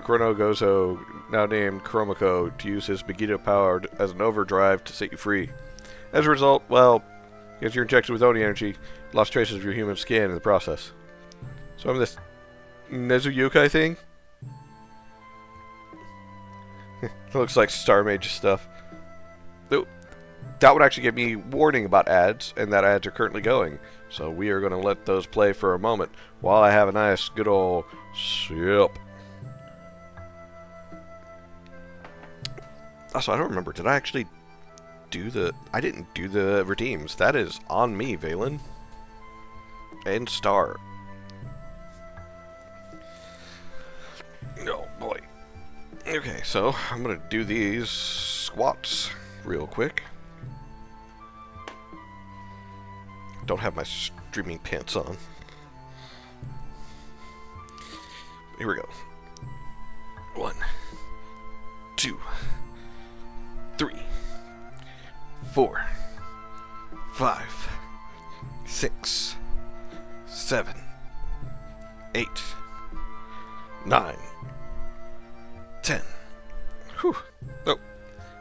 Chrono Gozo, now named Chromako, to use his Megiddo power as an overdrive to set you free. As a result, well, because you're injected with Oni energy, lost traces of your human skin in the process. So I'm this Nezu yokai thing? It looks like Star Mage stuff. Though, that would actually give me warning about ads, and that ads are currently going. So we are going to let those play for a moment while I have a nice good old sip. Also, I don't remember. Did I actually do the... I didn't do the redeems. That is on me, Valen. And Star. Oh, boy. Okay, so I'm going to do these squats real quick. Don't have my streaming pants on. Here we go. 1, 2, 3, 4, 5, 6, 7, 8, 9, 10. Whew. Oh,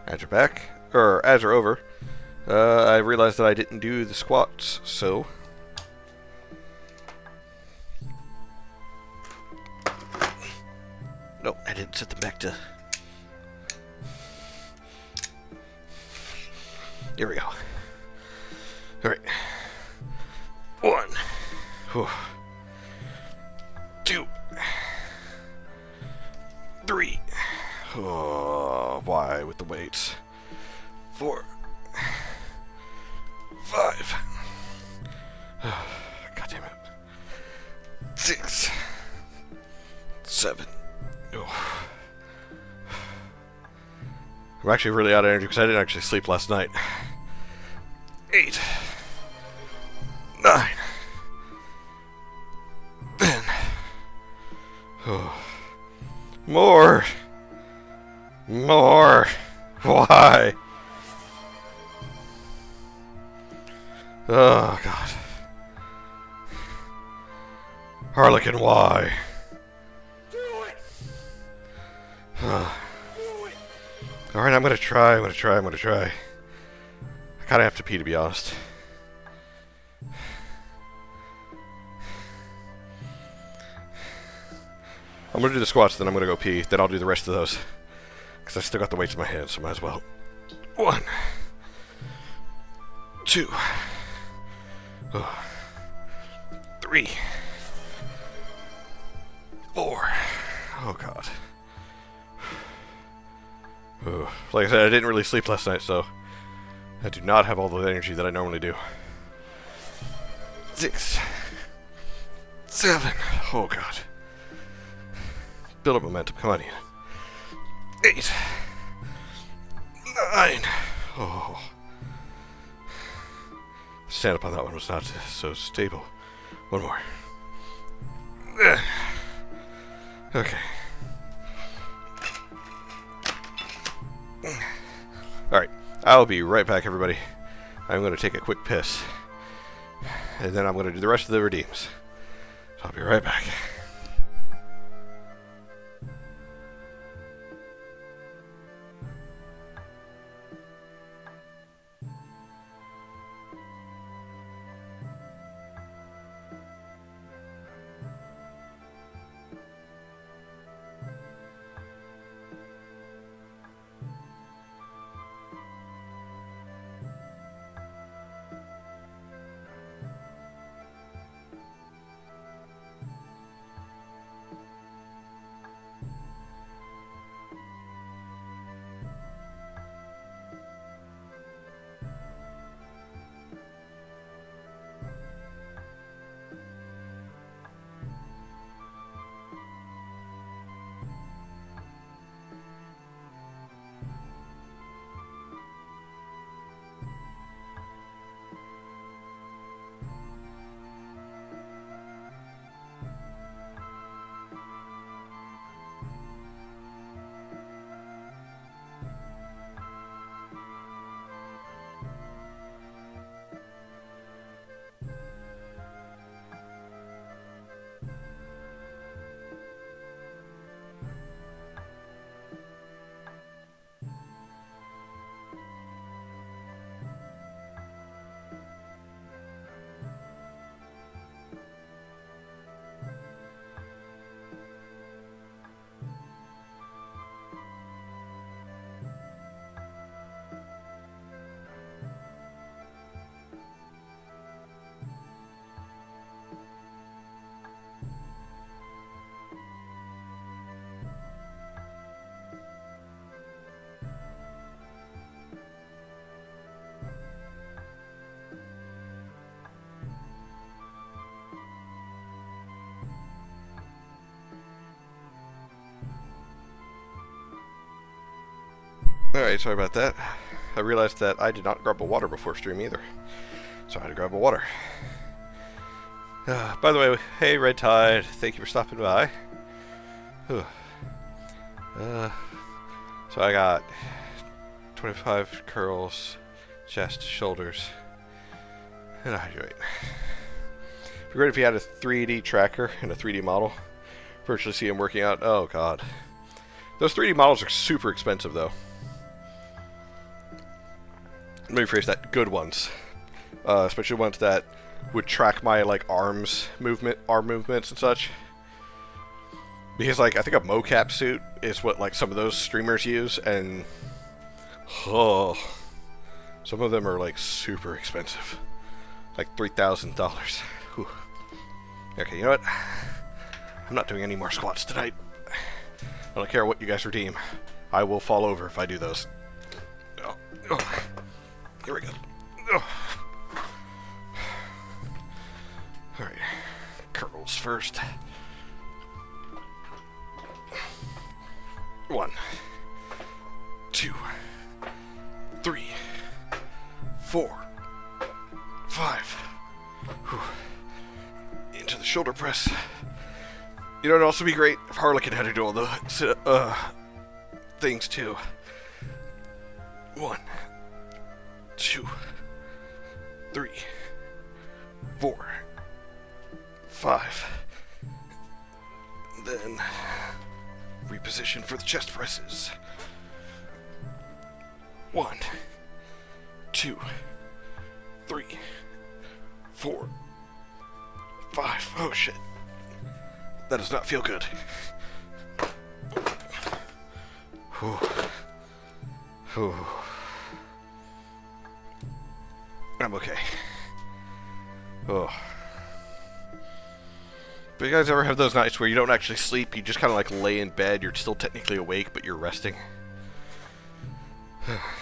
ads are back. Or ads are over. I realized that I didn't do the squats, so... No, I didn't set them back to... Here we go. Alright. 1. Whew. 2. 3. Oh, why with the weights? 4. 5. God damn it. 6. 7. Oh. I'm actually really out of energy because I didn't actually sleep last night. 8. 9. 10. Oh. More. More. Why? Oh, God. Harlequin, why? Do it! Uh, Do it! Alright, I'm gonna try. I kinda have to pee, to be honest. I'm gonna do the squats, then I'm gonna go pee. Then I'll do the rest of those. Because I still got the weights in my hands, so might as well. 1. 2. 3. 4. Oh, God. Like I said, I didn't really sleep last night, so I do not have all the energy that I normally do. 6. 7. Oh, God. Build up momentum. Come on, Ian. 8. 9. Oh. Stand up on that one was not so stable. One more. Okay. Alright. I'll be right back, everybody. I'm going to take a quick piss. And then I'm going to do the rest of the redeems. So I'll be right back. Alright, sorry about that. I realized that I did not grab a water before stream either. So I had to grab a water. By the way, hey Red Tide, thank you for stopping by. So I got 25 curls, chest, shoulders, and hydrate. It'd be great if you had a 3D tracker and a 3D model. Virtually see him working out. Oh god. Those 3D models are super expensive though. Let me rephrase that. Good ones. Especially ones that would track my like arm movements and such. Because like I think a mocap suit is what like some of those streamers use, and oh, some of them are like super expensive, like $3,000. Okay, you know what? I'm not doing any more squats tonight. I don't care what you guys redeem. I will fall over if I do those. Oh. Here we go. Oh. Alright. Curls first. 1, 2, 3, 4, 5. Whew. Into the shoulder press. You know, it'd also be great if Harlequin had to do all the things too. 1, 2, 3, 4, 5. Then reposition for the chest presses. 1, 2, 3, 4, 5. Oh shit. That does not feel good. Whew. Whew. I'm okay. Oh. But you guys ever have those nights where you don't actually sleep, you just kind of like lay in bed, you're still technically awake, but you're resting?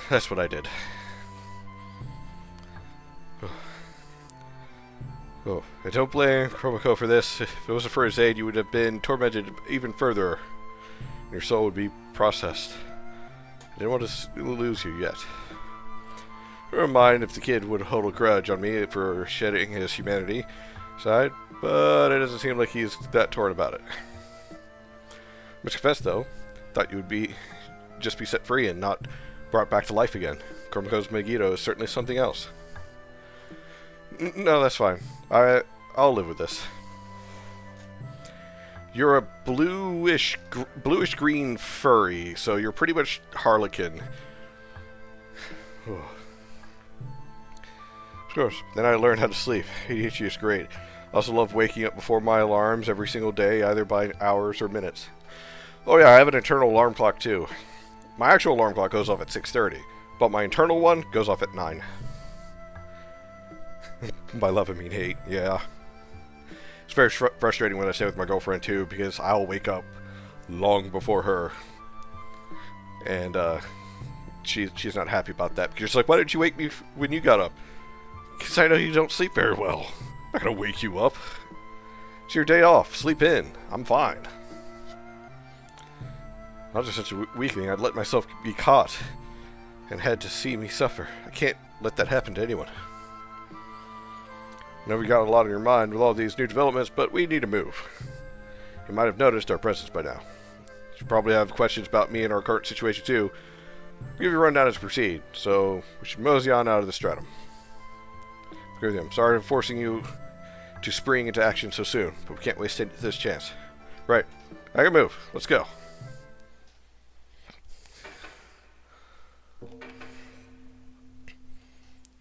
That's what I did. Oh, I don't blame Chromako for this. If it wasn't for his aid, you would have been tormented even further. And your soul would be processed. I didn't want to lose you yet. I don't mind if the kid would hold a grudge on me for shedding his humanity side, but it doesn't seem like he's that torn about it. I must confess, though, thought you would just be set free and not brought back to life again. Chromako's Megiddo is certainly something else. No, that's fine. I'll live with this. You're a bluish green furry, so you're pretty much Harlequin. Of course. Then I learned how to sleep. ADHD is great. I also love waking up before my alarms every single day, either by hours or minutes. Oh yeah, I have an internal alarm clock too. My actual alarm clock goes off at 6:30, but my internal one goes off at 9. By love I mean hate, yeah. It's very frustrating when I stay with my girlfriend too, because I'll wake up long before her. And she's not happy about that, because she's like, why didn't you wake me when you got up? Because I know you don't sleep very well. I'm not going to wake you up. It's your day off. Sleep in. I'm fine. I was just such a weakling. I'd let myself be caught and had to see me suffer. I can't let that happen to anyone. I know we got a lot on your mind with all these new developments, but we need to move. You might have noticed our presence by now. You probably have questions about me and our current situation too. I'll give you a rundown as we proceed, so we should mosey on out of the stratum. Agree with you. I'm sorry for forcing you to spring into action so soon, but we can't waste this chance. Right. I can move. Let's go.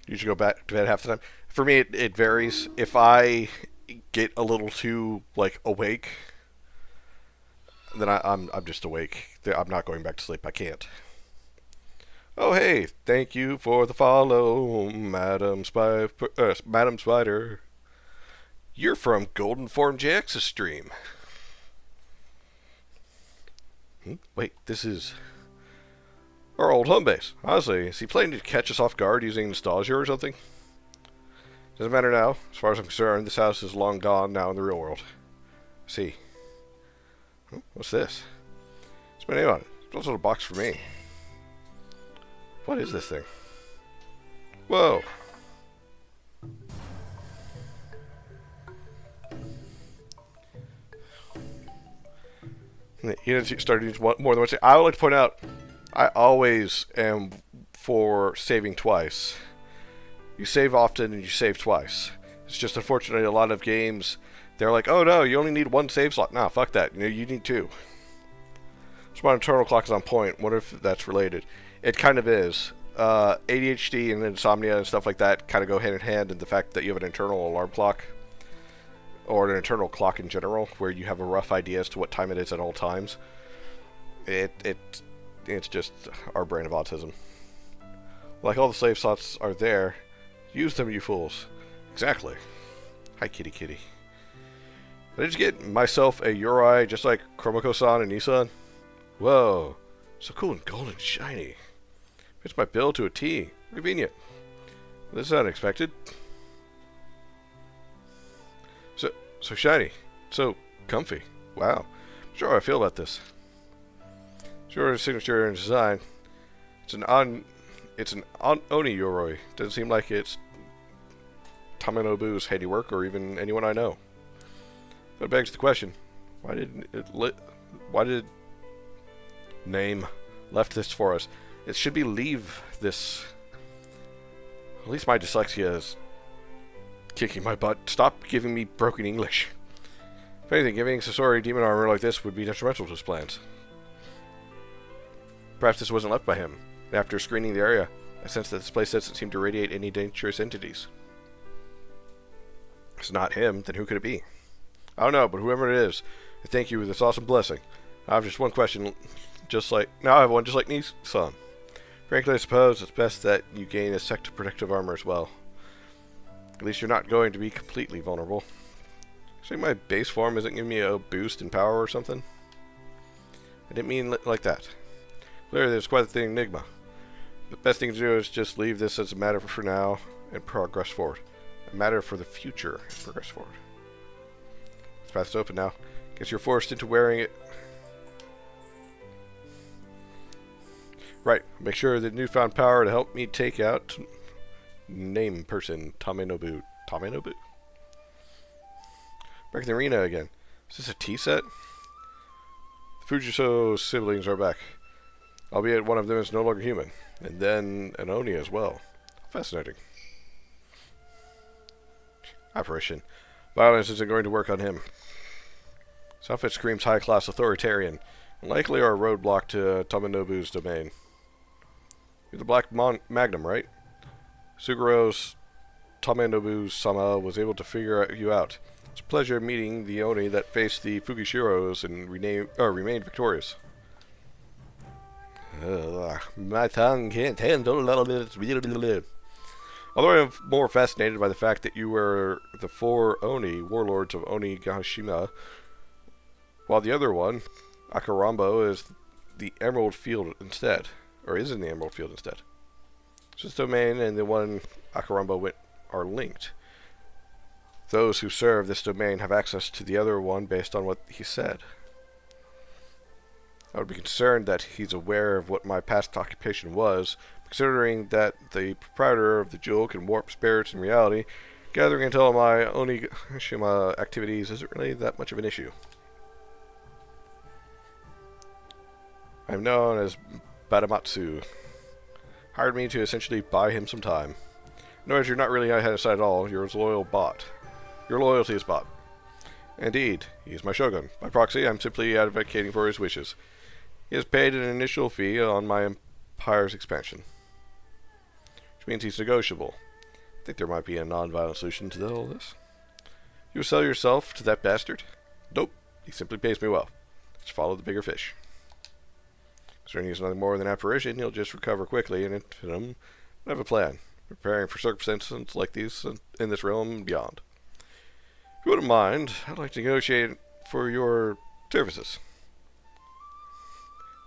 You should go back to bed half the time. For me, it varies. If I get a little too like awake, then I'm just awake. I'm not going back to sleep. I can't. Oh hey, thank you for the follow, Madam Spider. You're from Golden Form JX's stream. Wait, this is our old home base. Honestly, is he planning to catch us off guard using nostalgia or something? Doesn't matter now. As far as I'm concerned, this house is long gone now in the real world. See. What's this? It's my name on it. It's also a box for me. What is this thing? Whoa. You know, started using more than one. I would like to point out, I always am for saving twice. You save often and you save twice. It's just unfortunately a lot of games, they're like, oh no, you only need one save slot. Nah, fuck that. You know, you need two. So my internal clock is on point. Wonder if that's related. It kind of is. ADHD and insomnia and stuff like that kind of go hand in hand, and the fact that you have an internal alarm clock, or an internal clock in general, where you have a rough idea as to what time it is at all times. It's just our brain of autism. Like, all the save slots are there. Use them, you fools. Exactly. Hi, kitty kitty. Did I just get myself a Uri just like Chromako-san and Nissan? Whoa. So cool and gold and shiny. Fits my bill to a T. Convenient. This is unexpected. So shiny. So comfy. Wow. I'm sure how I feel about this. Sure, signature and design. It's an Oni Yoroi. Doesn't seem like it's Taminobu's handiwork or even anyone I know. That begs the question: why did name left this for us? It should be leave this. At least my dyslexia is kicking my butt. Stop giving me broken English. If anything, giving Sasori demon armor like this would be detrimental to his plans. Perhaps this wasn't left by him. After screening the area, I sensed that this place doesn't seem to radiate any dangerous entities. If it's not him, then who could it be? I don't know, but whoever it is, I thank you for this awesome blessing. I have just one question, now I have one just like Nissan. Frankly, I suppose it's best that you gain a sect protective armor as well. At least you're not going to be completely vulnerable. So my base form isn't giving me a boost in power or something? I didn't mean like that. Clearly, there's quite the enigma. The best thing to do is just leave this as a matter for now and progress forward. A matter for the future and progress forward. This path's open now. Guess you're forced into wearing it. Right. Make sure the newfound power to help me take out name person Taminobu. Taminobu? Back in the arena again. Is this a tea set? The Fujiso siblings are back. Albeit one of them is no longer human. And then an Oni as well. Fascinating. Apparition. Violence isn't going to work on him. His outfit screams high-class authoritarian, and likely are a roadblock to Taminobu's domain. You're the Black Magnum, right? Suguro's Taminobu-sama was able to figure you out. It's a pleasure meeting the Oni that faced the Fugishiros and remained victorious. My tongue can't handle it. Although I'm more fascinated by the fact that you were the 4 Oni, warlords of Onigashima, while the other one, Akarambo, is the Emerald Field instead. Or is in the Emerald Field instead. So this domain and the one Akarambo are linked. Those who serve this domain have access to the other one based on what he said. I would be concerned that he's aware of what my past occupation was, considering that the proprietor of the jewel can warp spirits in reality. Gathering intel on my Onigashima activities isn't really that much of an issue. I'm known as Badamatsu. Hired me to essentially buy him some time. Notice you're not really ahead of sight at all. You're his loyal bot. Your loyalty is bot. Indeed, he is my shogun. By proxy, I'm simply advocating for his wishes. He has paid an initial fee on my empire's expansion, which means he's negotiable. I think there might be a non-violent solution to all this. You sell yourself to that bastard? Nope. He simply pays me well. Let's follow the bigger fish. Considering he's nothing more than an apparition, he'll just recover quickly, and I have a plan. Preparing for circumstances like these in this realm and beyond. If you wouldn't mind, I'd like to negotiate for your services.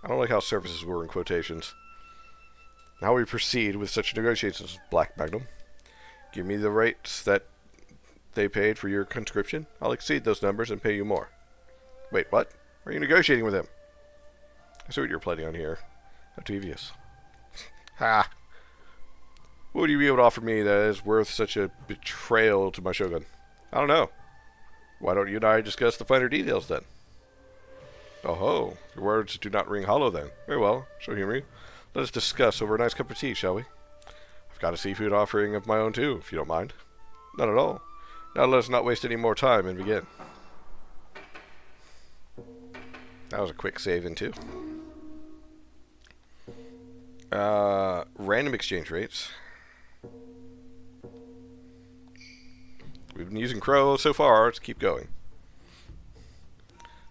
I don't like how services were in quotations. How we proceed with such negotiations, Black Magnum. Give me the rates that they paid for your conscription. I'll exceed those numbers and pay you more. Wait, what? Are you negotiating with him? I see what you're planning on here. How devious. Ha! What would you be able to offer me that is worth such a betrayal to my shogun? I don't know. Why don't you and I discuss the finer details then? Oh ho, your words do not ring hollow then. Very well, so hear me. Let us discuss over a nice cup of tea, shall we? I've got a seafood offering of my own too, if you don't mind. Not at all. Now let us not waste any more time and begin. That was a quick save in too. Random exchange rates. We've been using Crow so far. Let's keep going.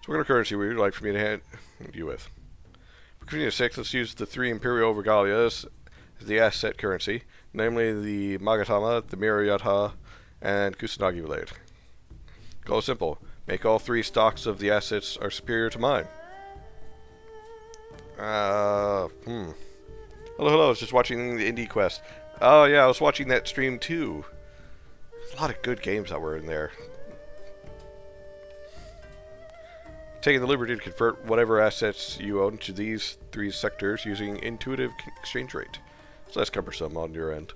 So what kind of currency would you like for me to hand you with? For convenience sake, let's use the 3 Imperial Regalias as the asset currency, namely the Magatama, the Mirayata, and Kusanagi Blade. Goal is simple. Make all 3 stocks of the assets are superior to mine. Hello, I was just watching the Indie Quest. Oh yeah, I was watching that stream too. There's a lot of good games that were in there. Taking the liberty to convert whatever assets you own to these 3 sectors using intuitive exchange rate. It's less cumbersome on your end.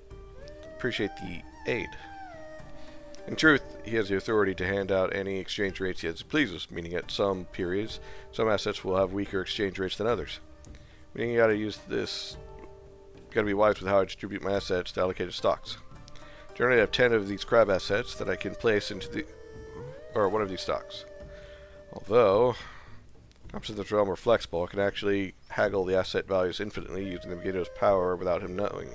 Appreciate the aid. In truth, he has the authority to hand out any exchange rates he pleases, meaning at some periods, some assets will have weaker exchange rates than others. Meaning you gotta use this, gotta be wise with how I distribute my assets to allocated stocks. Generally I have 10 of these crab assets that I can place into one of these stocks. Although, options in this realm are flexible, I can actually haggle the asset values infinitely using the Megiddo's power without him knowing.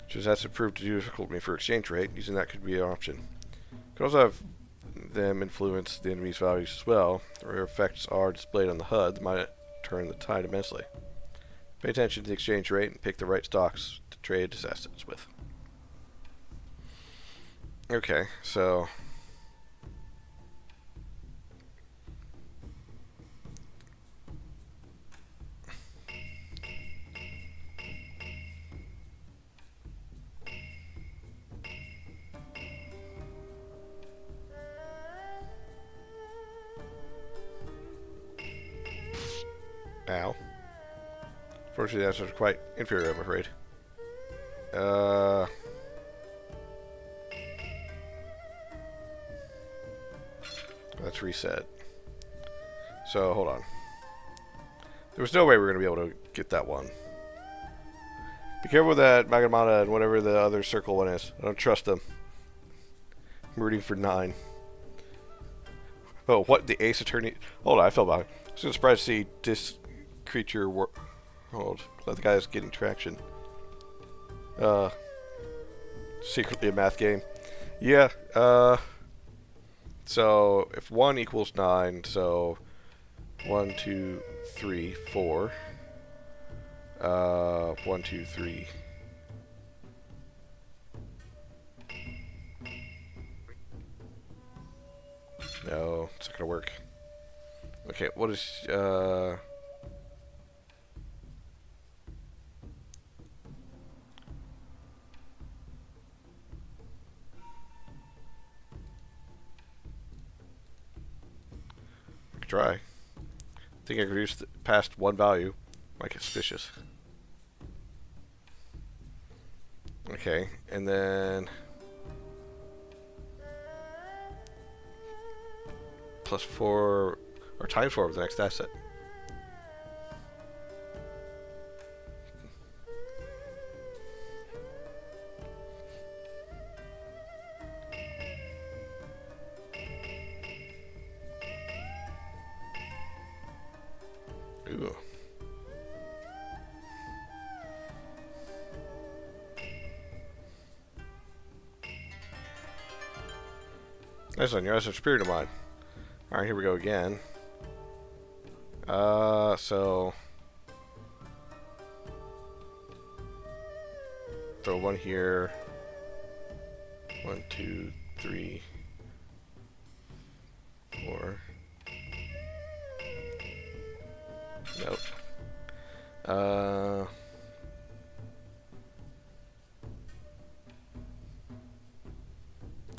Just has to prove too difficult for me for exchange rate. Using that could be an option. Could also have them influence the enemy's values as well, or their effects are displayed on the HUD that might turn the tide immensely. Pay attention to the exchange rate and pick the right stocks to trade his assets with. Okay, so now, fortunately, the assets are quite inferior, I'm afraid. Let's reset. So, hold on. There was no way we were going to be able to get that one. Be careful with that Magamana and whatever the other circle one is. I don't trust them. I'm rooting for 9. Oh, what? The Ace Attorney? Hold on, I fell behind. I was surprised to see this creature work. Hold. Glad the guy is getting traction. Secretly a math game. Yeah, so if 1 equals 9, so 1, 2, 3, 4. 1, 2, 3. No, it's not gonna work. Okay, what is try. I think I could reduce past 1 value. Might get suspicious. Okay, and then plus 4 or times 4 of the next asset. Ooh. Nice one, your assets are superior to mine. Alright, here we go again. So throw 1 here. 1, 2, 3, 4. Nope. I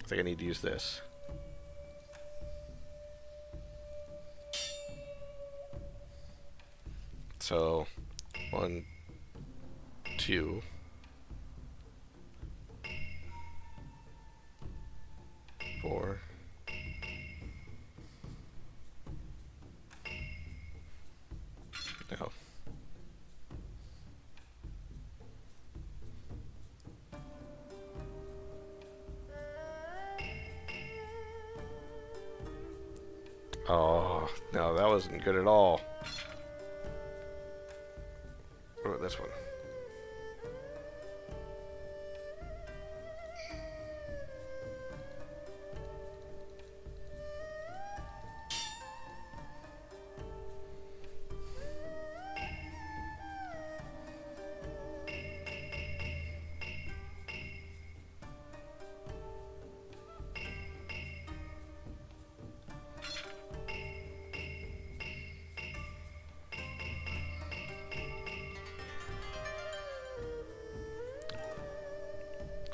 think I need to use this. So, 1, 2. Four. No. Oh, no, that wasn't good at all. What about this one?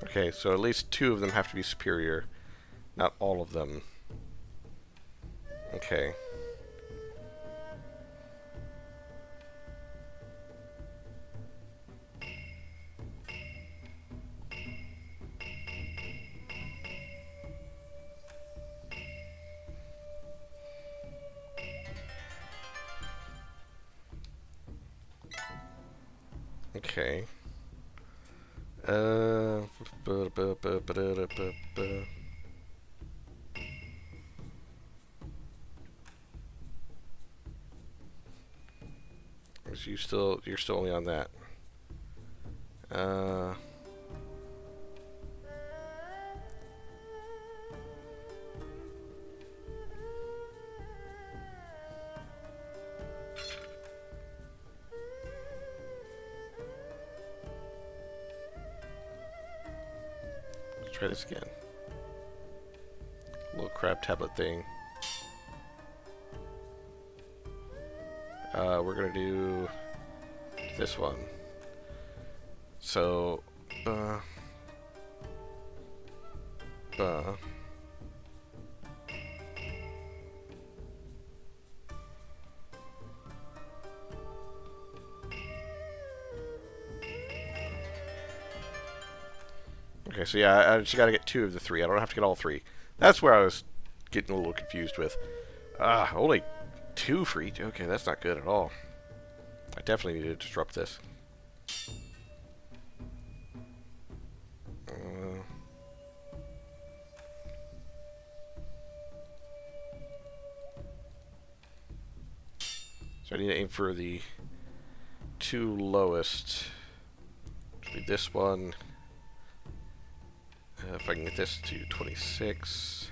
Okay, so at least 2 of them have to be superior. Not all of them. Okay. Okay. You're still only on that. Let's try this again. Little crab tablet thing. We're gonna do this one. So, okay, so yeah, I just gotta get 2 of the 3. I don't have to get all 3. That's where I was getting a little confused with. Only 2 for each. Okay, that's not good at all. I definitely need to disrupt this. So I need to aim for the 2 lowest. Which would be this one. If I can get this to 26.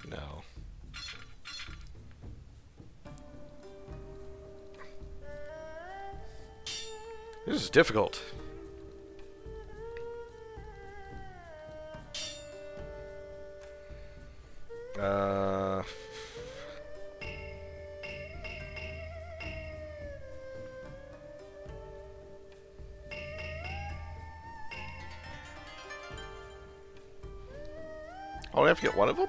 No. This is difficult. I only have to get 1 of them?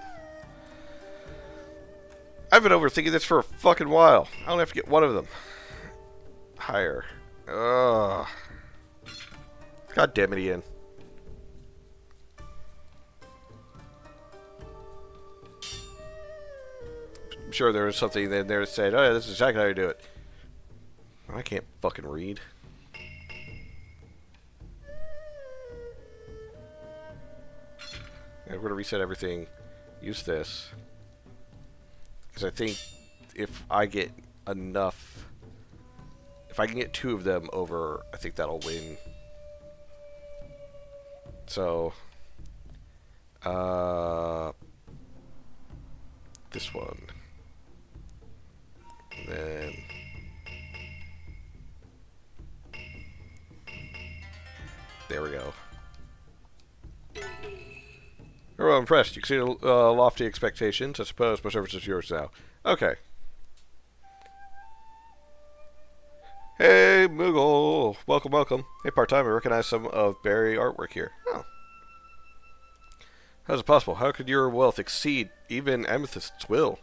I've been overthinking this for a fucking while. I only have to get 1 of them. Higher. Ugh. God damn it, Ian. I'm sure there was something in there that said, oh yeah, this is exactly how you do it. I can't fucking read. And we're going to reset everything. Use this. Because I think if I get enough... If I can get 2 of them over, I think that'll win. So... this one. And then... There we go. Very well impressed. You exceeded lofty expectations. I suppose my service is yours now. Okay. Hey, Moogle. Welcome, welcome. Hey, part-time. I recognize some of Barry artwork here. Oh. How's it possible? How could your wealth exceed even Amethyst's will?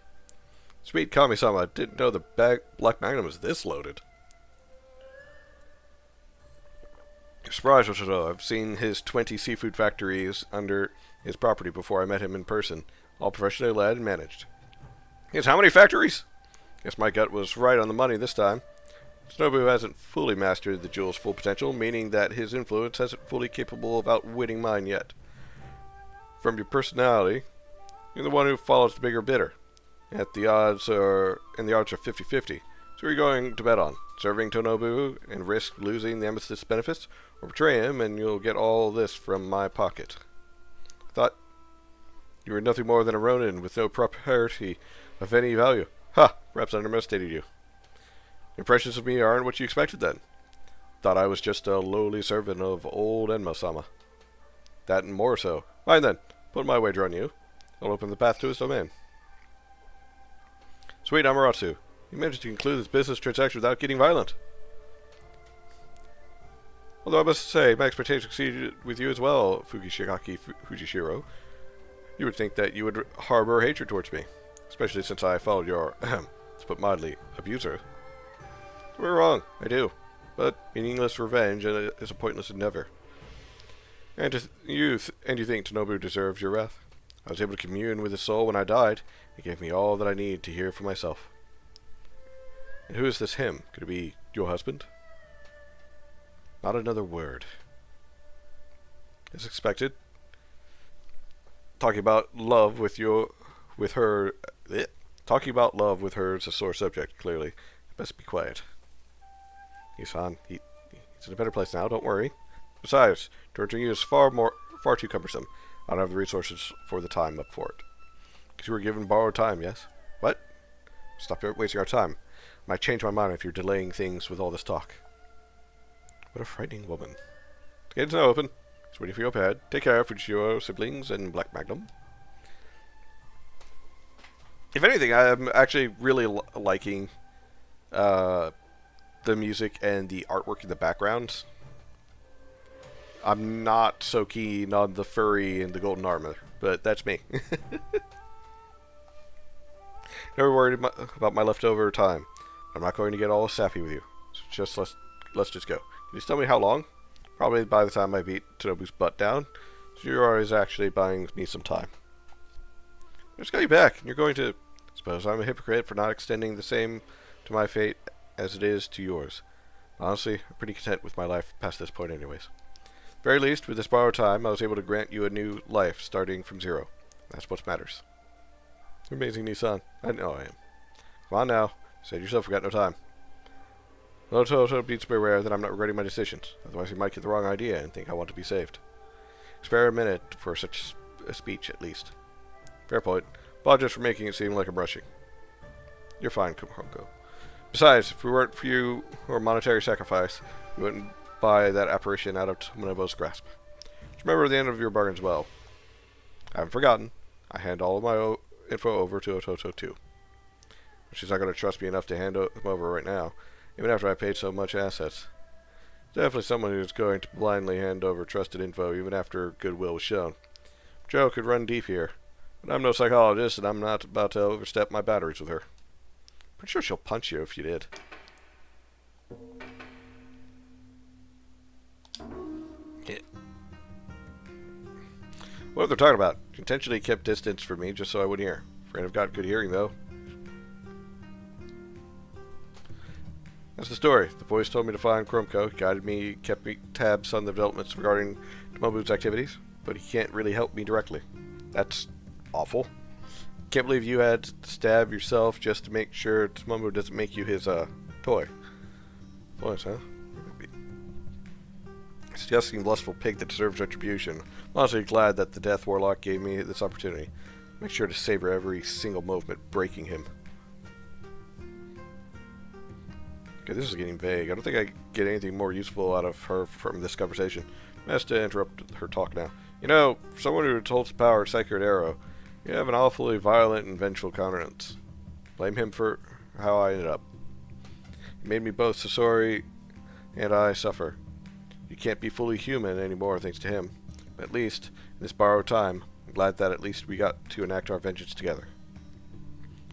Sweet Kami-sama, I didn't know the Black Magnum was this loaded. Surprise, Oshiro. I've seen his 20 seafood factories under his property before I met him in person, all professionally led and managed. He has how many factories? Guess my gut was right on the money this time. Shinobu hasn't fully mastered the jewel's full potential, meaning that his influence isn't fully capable of outwitting mine yet. From your personality, you're the one who follows the bigger bidder. And the odds are 50-50. So you're going to bet on serving Tonobu and risk losing the Amethyst benefits, or betray him and you'll get all this from my pocket. I thought you were nothing more than a Ronin with no property of any value. Ha! Perhaps I underestimated you. Impressions of me aren't what you expected then. Thought I was just a lowly servant of old Enma-sama. That and more so. Fine then, put my wager on you. I'll open the path to his domain. Sweet Amaterasu, you managed to conclude this business transaction without getting violent. Although I must say, my expectations exceeded with you as well, Fujishiro. You would think that you would harbor hatred towards me, especially since I followed your, to put mildly, abuser. We're wrong, I do, but meaningless revenge is a pointless endeavor. And you think Tonobu deserves your wrath? I was able to commune with his soul when I died. He gave me all that I need to hear for myself. And who is this him? Could it be your husband? Not another word. As expected. Talking about love with her is a sore subject, clearly. Best be quiet. He's in a better place now, don't worry. Besides, torturing you is far too cumbersome. I don't have the resources for the time up for it. Because you were given borrowed time, yes? What? Stop wasting our time. I might change my mind if you're delaying things with all this talk. What a frightening woman. The gate's now open. It's waiting for you up ahead. Take care, Fujishiro, siblings, and Black Magnum. If anything, I'm actually really liking the music and the artwork in the background. I'm not so keen on the furry and the golden armor, but that's me. Never worried about my leftover time. I'm not going to get all sappy with you. So just let's just go. Can you tell me how long? Probably by the time I beat Tonobu's butt down. So you're always actually buying me some time. I just got you back, and you're going to... Suppose I'm a hypocrite for not extending the same to my fate as it is to yours. Honestly, I'm pretty content with my life past this point anyways. Very least, with this borrowed time, I was able to grant you a new life starting from zero. That's what matters. You're amazing, Nissan. I know I am. Come on now. Said yourself, we got no time. Though Toto beats me rare that I'm not regretting my decisions. Otherwise, he might get the wrong idea and think I want to be saved. Spare a minute for such a speech, at least. Fair point. Apologize for making it seem like I'm rushing. You're fine, Kumaronko. Besides, if we weren't for you or monetary sacrifice, we wouldn't buy that apparition out of Tomonobu's grasp. Just remember the end of your bargains well. I haven't forgotten. I hand all of my info over to Ototo too. She's not going to trust me enough to hand them over right now, even after I paid so much assets. Definitely someone who's going to blindly hand over trusted info even after goodwill was shown. Joe could run deep here, but I'm no psychologist and I'm not about to overstep my boundaries with her. Pretty sure she'll punch you if you did. Yeah. What they're talking about? She intentionally kept distance from me just so I wouldn't hear. Afraid I've got good hearing though. That's the story. The voice told me to find Chromco, guided me, kept me tabs on the developments regarding Tomobu's activities, but he can't really help me directly. That's awful. Can't believe you had to stab yourself just to make sure Tomobu doesn't make you his, toy. Toys, huh? Disgusting, lustful pig that deserves retribution. I'm honestly glad that the Death Warlock gave me this opportunity. Make sure to savor every single movement, breaking him. Okay, this is getting vague. I don't think I get anything more useful out of her from this conversation. I have to interrupt her talk now. You know, for someone who holds the power of Sacred Arrow, you have an awfully violent and vengeful countenance. Blame him for how I ended up. It made me both Sasori and I suffer. You can't be fully human anymore thanks to him. But at least, in this borrowed time, I'm glad that at least we got to enact our vengeance together.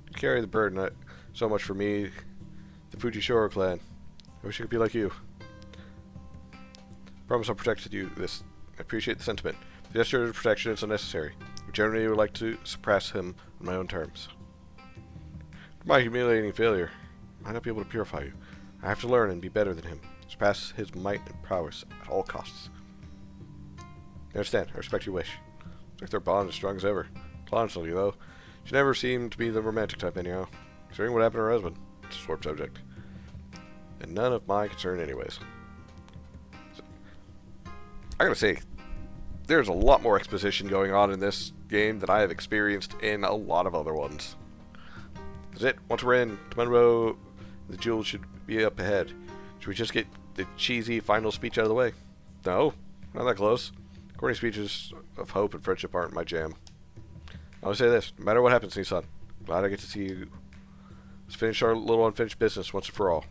You carry the burden, not so much for me, the Fujishiro clan. I wish I could be like you. Promise I'll protect you this. I appreciate the sentiment. The gesture of protection is unnecessary. I generally would like to suppress him on my own terms. For my humiliating failure, I might not be able to purify you. I have to learn and be better than him. Surpass his might and prowess at all costs. I understand. I respect your wish. It's like their bond is strong as ever. Honestly, though, she never seemed to be the romantic type anyhow. Considering what happened to her husband, it's a sore subject. And none of my concern anyways. So, I gotta say, there's a lot more exposition going on in this game than I have experienced in a lot of other ones. That's it. Once we're in, to Monroe, the jewel should be up ahead. Should we just get the cheesy final speech out of the way? No, not that close. Corny speeches of hope and friendship aren't my jam. I'll say this, no matter what happens, Nissan, glad I get to see you. Let's finish our little unfinished business once and for all.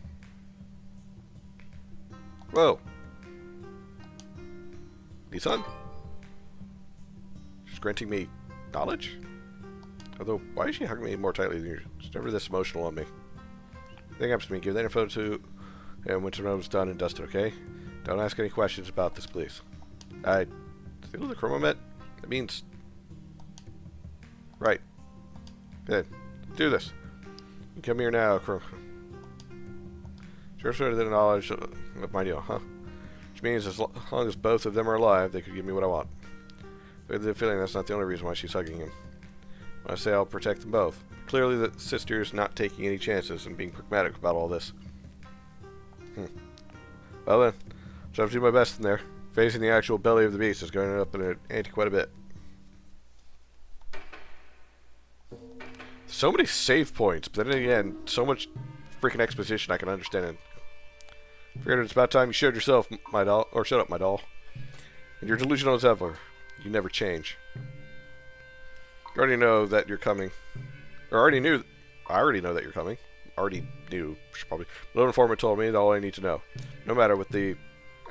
Whoa. Nissan? She's granting me knowledge? Although, why is she hugging me more tightly than usual? She's never this emotional on me. Anything happens to me, give that info to and when Toronto's done and dusted, okay? Don't ask any questions about this, please. Steal the chromomet? That means... Right. Good. Do this. You come here now, Sure, sort of the knowledge of my deal, huh? Which means as long as both of them are alive, they could give me what I want. I have the feeling that's not the only reason why she's hugging him. When I say I'll protect them both. Clearly the sister's not taking any chances and being pragmatic about all this. Well then, so I have to do my best in there. Facing the actual belly of the beast is going up in an ante quite a bit. So many save points, but then again, so much freaking exposition I can understand it. Figured it's about time you showed yourself, my doll, or shut up, my doll. And you're delusional as ever. You never change. You already know that you're coming. Or I already know that you're coming. Already knew, probably. But an informant told me that all I need to know. No matter what the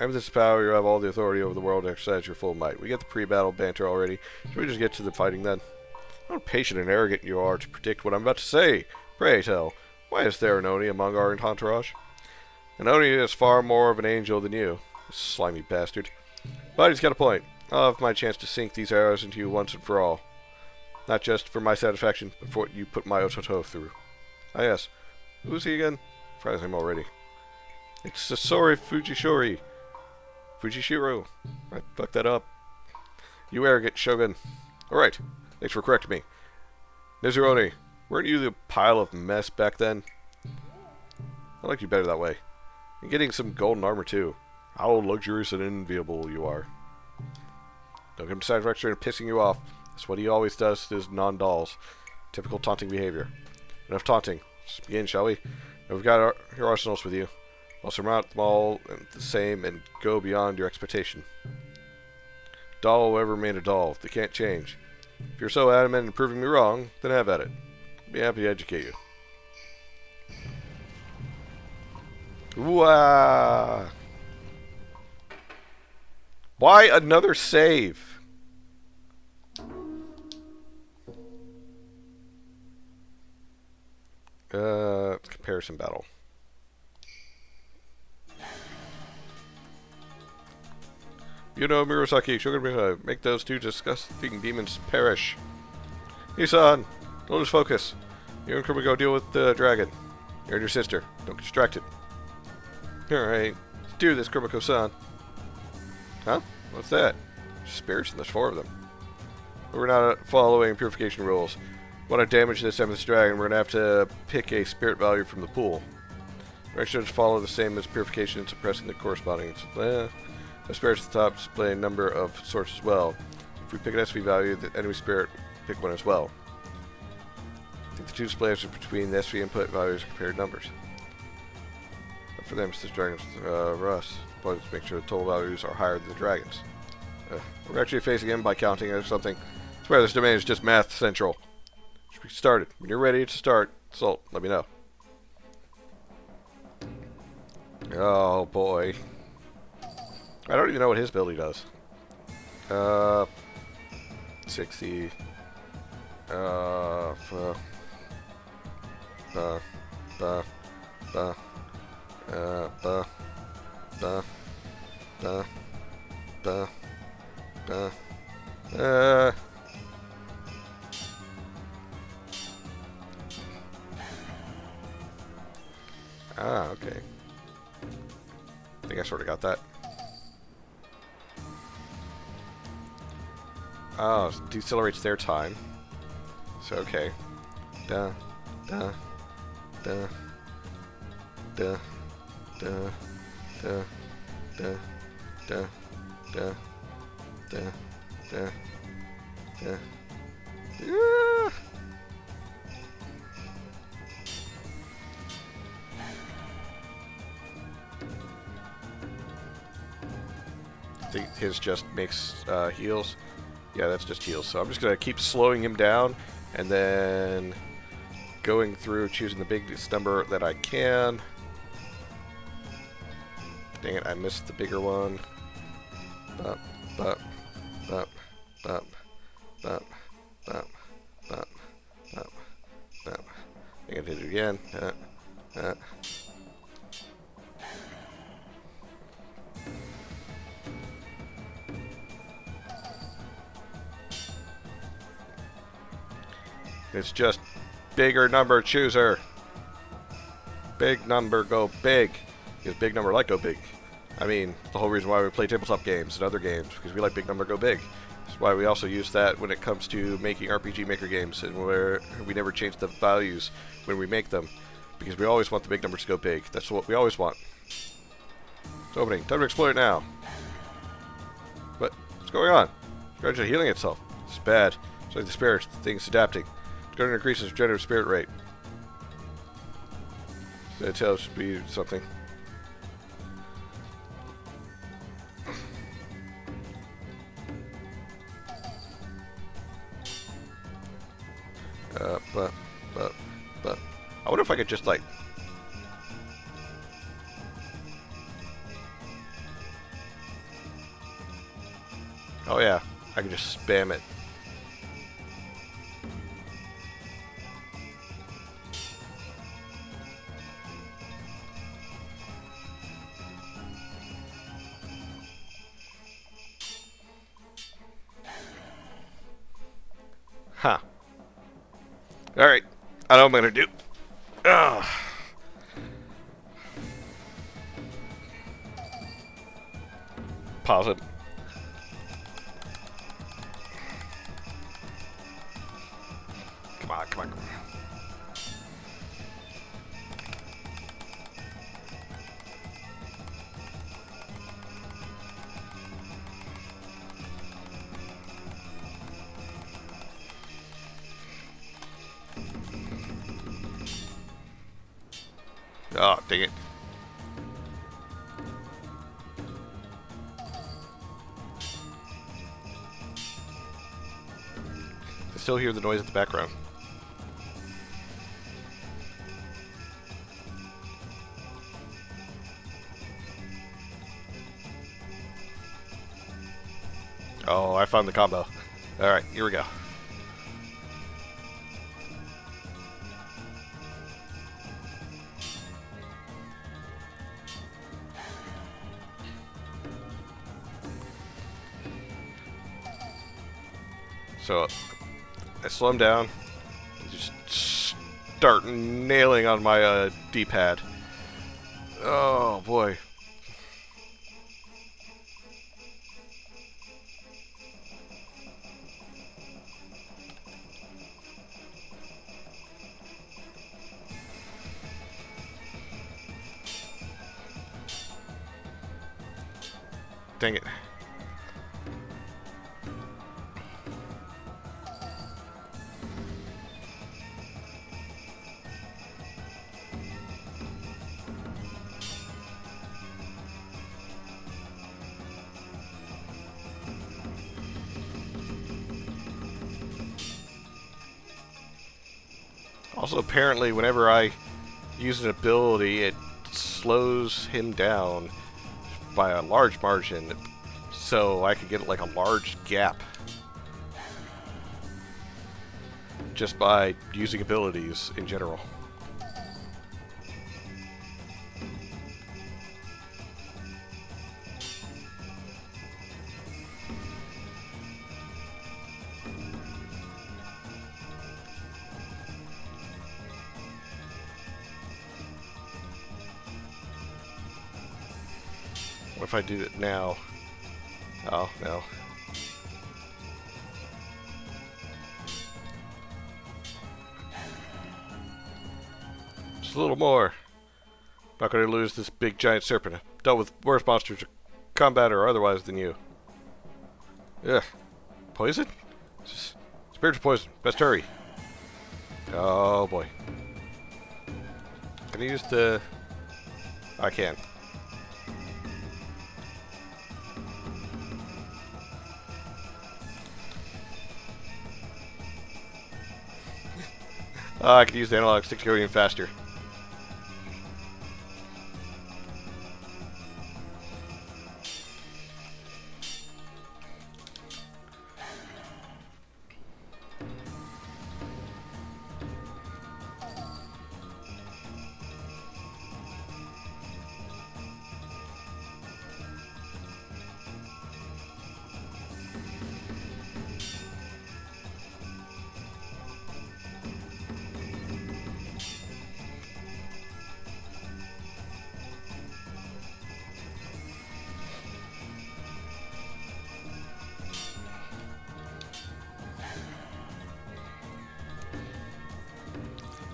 emphasis power, you have all the authority over the world to exercise your full might. We get the pre-battle banter already. Should we just get to the fighting then? How patient and arrogant you are to predict what I'm about to say. Pray tell, why is there an Oni among our entourage? An Oni is far more of an angel than you, slimy bastard. But he's got a point. I'll have my chance to sink these arrows into you once and for all. Not just for my satisfaction, but for what you put my Ototo through. Ah yes. Who's he again? I forgot his name already. It's Sasori Fujishiro. I fucked that up. You arrogant shogun. Alright. Thanks for correcting me. Nizuroni, weren't you the pile of mess back then? I like you better that way. And getting some golden armor too. How luxurious and enviable you are. Don't get him satisfaction and pissing you off. That's what he always does to his non-dolls. Typical taunting behavior. Enough taunting. Let's begin, shall we? Now we've got your arsenals with you. I'll surmount them all the same and go beyond your expectation. Doll will ever remain a doll. They can't change. If you're so adamant in proving me wrong, then have at it. I'll be happy to educate you. Wah! Why another save? Comparison battle. You know, Murasaki, Shogun, make those two disgusting demons perish. Nissan, don't lose focus. You and Kuruma go deal with the dragon. You're and your sister. Don't get distracted. Alright, let's do this, Kurumako-san. Huh? What's that? Spirits, and there's 4 of them. We're not following purification rules. Want to damage this Amethyst Dragon, we're going to have to pick a spirit value from the pool. Directions follow the same as purification and suppressing the corresponding. The spirits at the top display a number of sorts as well. If we pick an SV value, the enemy spirit pick one as well. I think the 2 displays are between the SV input values and compared numbers. But for them, it's this dragon's Russ. But to make sure the total values are higher than the dragons. We're actually facing him by counting or something. I swear this domain is just math central. Should be started. When you're ready to start, Salt, let me know. Oh boy. I don't even know what his ability does. 60. Buh, buh, buh, buh, buh, buh, buh, buh, buh, okay. I think I sort of got that. Oh, it decelerates their time. So, okay. Duh, duh, duh, duh, duh, duh, duh, duh, duh, duh, duh, duh. Yeah. I think his just makes heals. Yeah, that's just heals. So I'm just going to keep slowing him down and then going through, choosing the biggest number that I can. Dang it, I missed the bigger one. Bup, bup, bup, bup, bup, bup, bup, bup, bup. I think I did it again. It's just bigger number chooser. Big number, go big. Because big number like go big. I mean, the whole reason why we play tabletop games and other games, because we like big number, go big. That's why we also use that when it comes to making RPG Maker games, and where we never change the values when we make them, because we always want the big numbers to go big. That's what we always want. It's opening. Time to exploit it now. What's going on? It's gradually healing itself. It's bad. It's like the spirit. The thing's adapting. It's going to increase its regenerative spirit rate. That tells me something. But I wonder if I could just like. Oh yeah, I can just spam it. Huh. Alright. I know what I'm gonna do. Ugh. Pause it. Come on, come on, come on. Oh, dang it. I still hear the noise in the background. Oh, I found the combo. Alright, here we go. So, I slow him down, just start nailing on my D-pad. Oh boy. Dang it. Also, apparently, whenever I use an ability, it slows him down by a large margin, so I could get like a large gap. just by using abilities in general. What if I do it now? Oh, no. Just a little more. Not going to lose this big giant serpent. I've dealt with worse monsters, combat or otherwise, than you. Ugh. Poison? Spiritual poison. Best hurry. Oh boy. Can I use the... I can. I could use the analog stick to go even faster.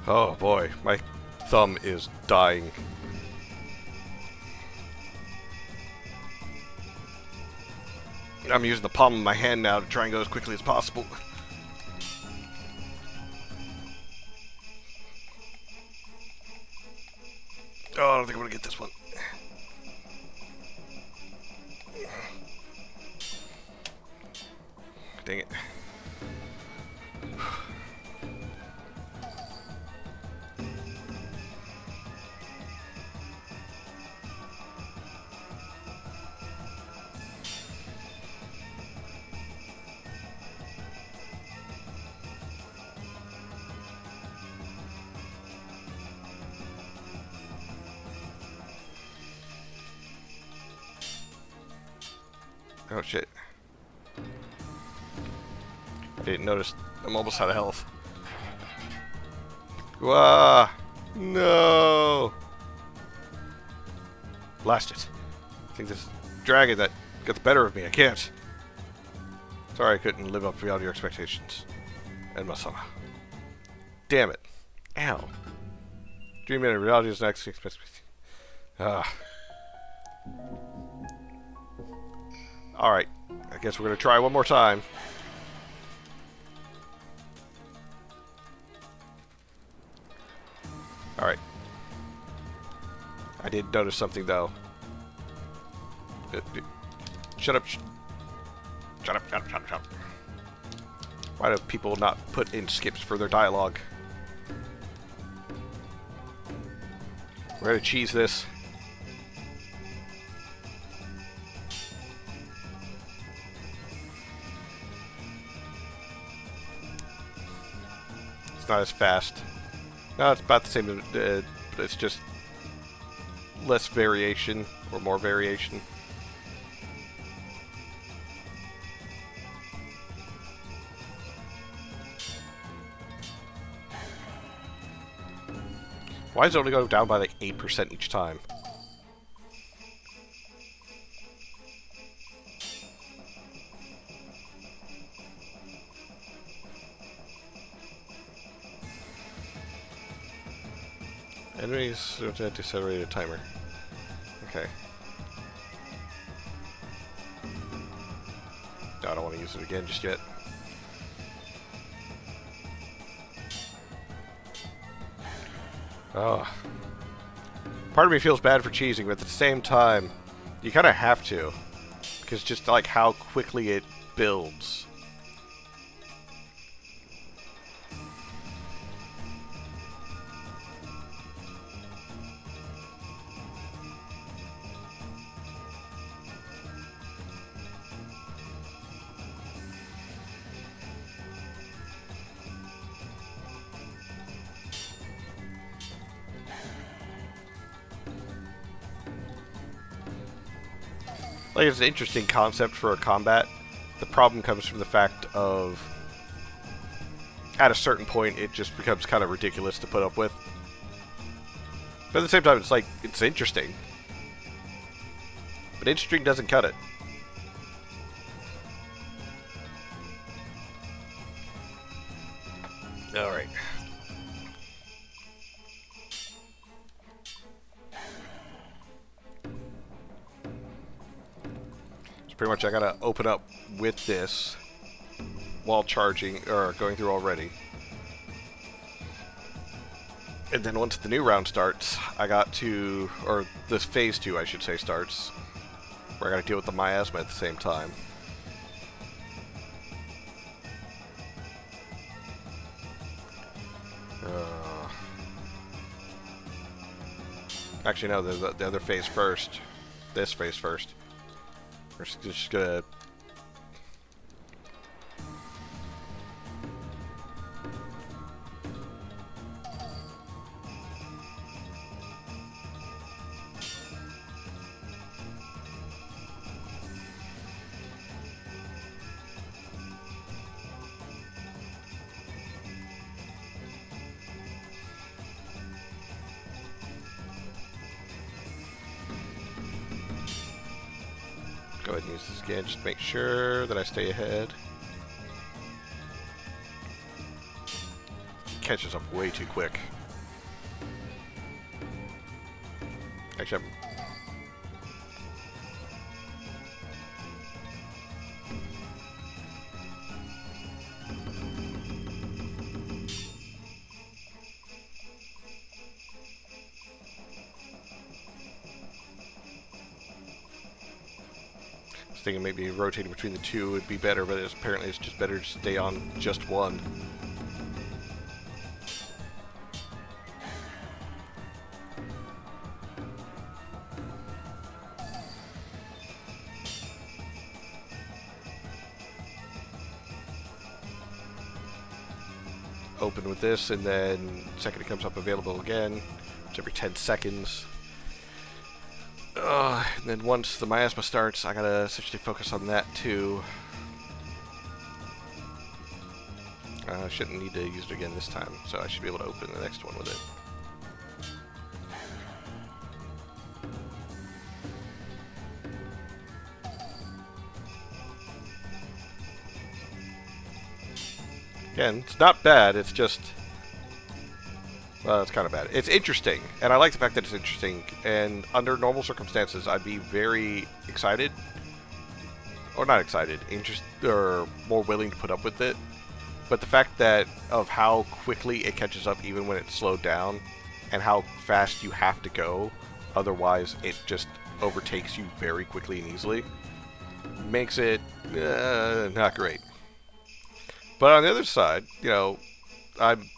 Oh boy, my thumb is dying. I'm using the palm of my hand now to try and go as quickly as possible. Oh, I don't think I'm gonna get this one. Dang it. Oh shit. I didn't notice I'm almost out of health. Wah! No! Blast it. I think this dragon that got the better of me. I can't. Sorry I couldn't live up beyond your expectations. And Masama. Damn it. Ow. Dreaming in reality is next expectation. Ah. Alright, I guess we're going to try one more time. Alright. I did notice something, though. Shut up. Shut up, shut up, shut up, shut up. Why do people not put in skips for their dialogue? We're going to cheese this. Not as fast. No, it's about the same. It's just less variation or more variation. Why does it only go down by like 8% each time? Enemies don't have to accelerate a timer. Okay. No, I don't want to use it again just yet. Oh. Part of me feels bad for cheesing, but at the same time, you kind of have to. Because just like how quickly it builds. Like, it's an interesting concept for a combat. The problem comes from the fact of, at a certain point, it just becomes kind of ridiculous to put up with. But at the same time, it's like, it's interesting. But interesting doesn't cut it. Alright. So pretty much I gotta open up with this while charging, or going through already. And then once the new round starts, I got to, or this phase 2 I should say starts, where I gotta deal with the miasma at the same time. Actually, no, the other phase first. This phase first. We're just gonna... Go ahead and use this again, just to make sure that I stay ahead. Catches up way too quick. Actually, I was thinking maybe rotating between the two would be better, but apparently it's just better to stay on just one. Open with this, and then second it comes up available again. It's every 10 seconds. And then once the miasma starts, I gotta essentially focus on that too. I shouldn't need to use it again this time, so I should be able to open the next one with it. Again, it's not bad, it's just... Well, it's kind of bad. It's interesting, and I like the fact that it's interesting, and under normal circumstances, I'd be very excited, or not excited, or more willing to put up with it, but the fact that of how quickly it catches up even when it's slowed down, and how fast you have to go, otherwise it just overtakes you very quickly and easily, makes it not great. But on the other side, you know, I'm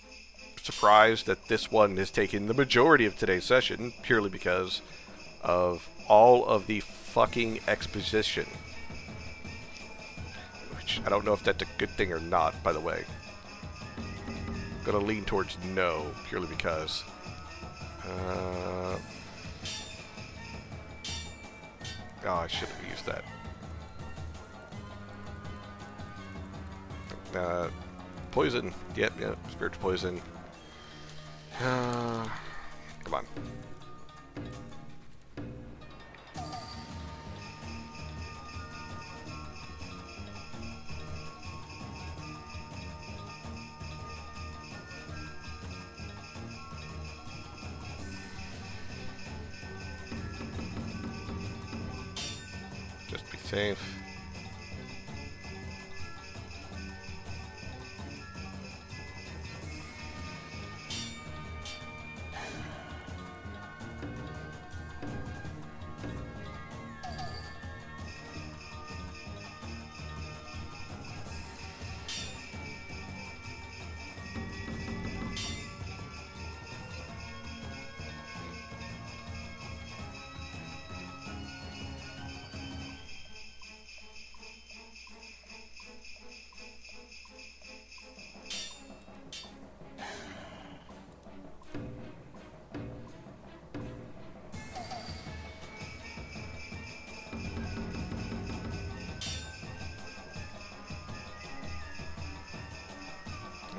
surprised that this one has taken the majority of today's session purely because of all of the fucking exposition. Which, I don't know if that's a good thing or not, by the way. I'm gonna lean towards no, purely because... Oh, I should have used that. Poison. Yep, spiritual poison. Come on. Just be safe.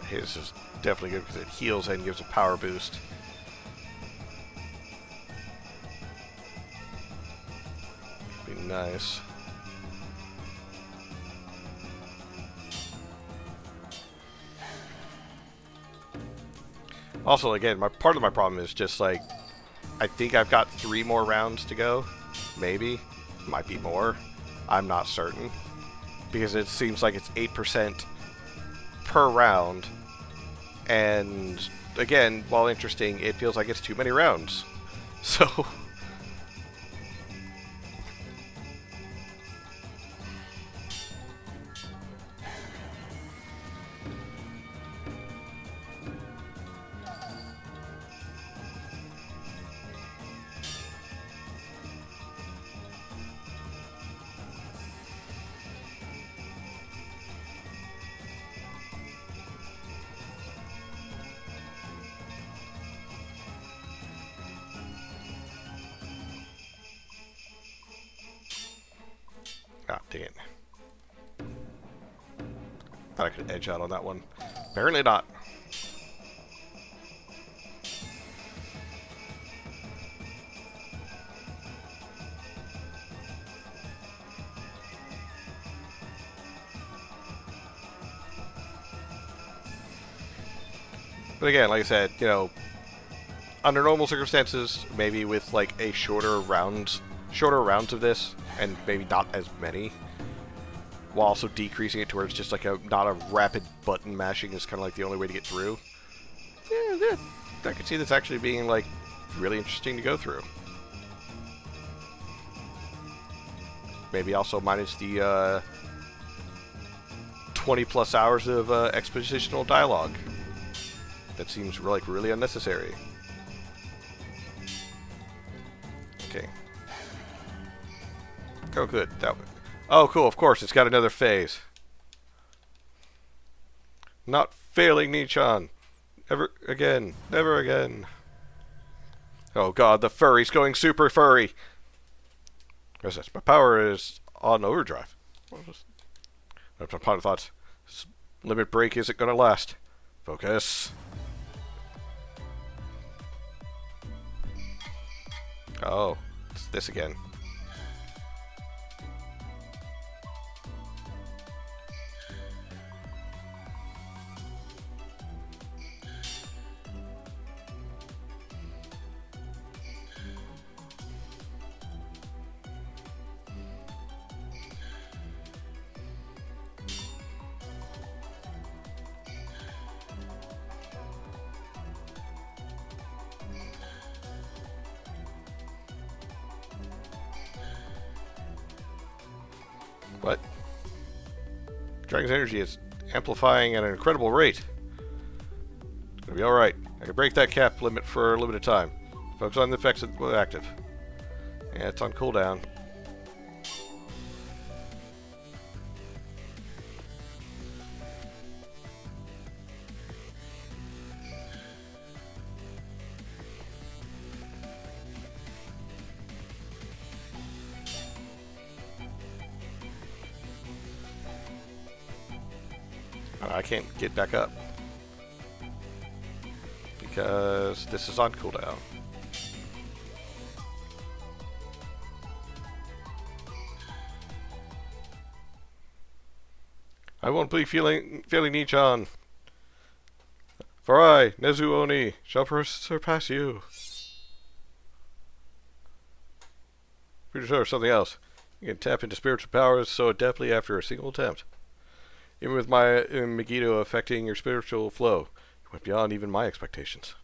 His is definitely good because it heals and gives a power boost. Be nice. Also, again, part of my problem is just like, I think I've got 3 more rounds to go. Maybe. Might be more. I'm not certain. Because it seems like it's 8% per round. And, again, while interesting, it feels like it's too many rounds. So... Ah, dang it. Thought I could edge out on that one. Apparently not. But again, like I said, you know, under normal circumstances, maybe with like a shorter rounds of this, and maybe not as many, while also decreasing it to where it's just like not a rapid button mashing is kind of like the only way to get through. Yeah, I could see this actually being like really interesting to go through. Maybe also minus the 20 plus hours of expositional dialogue. That seems like really unnecessary. Okay. Oh, good. Oh, cool. Of course, it's got another phase. Not failing Nichan. Ever again. Never again. Oh god, the furry's going super furry. What's this? My power is on overdrive. That's my final thoughts. This limit break isn't gonna last. Focus. Oh, it's this again. What? Dragon's energy is amplifying at an incredible rate. It's gonna be alright. I can break that cap limit for a limited time. Focus on the effects of active. Yeah, it's on cooldown. I can't get back up because this is on cooldown. I won't be failing Nichan. For I, Nezu Oni, shall surpass you. Pretty sure something else. You can tap into spiritual powers so adeptly after a single attempt. Even with my Megiddo affecting your spiritual flow, you went beyond even my expectations.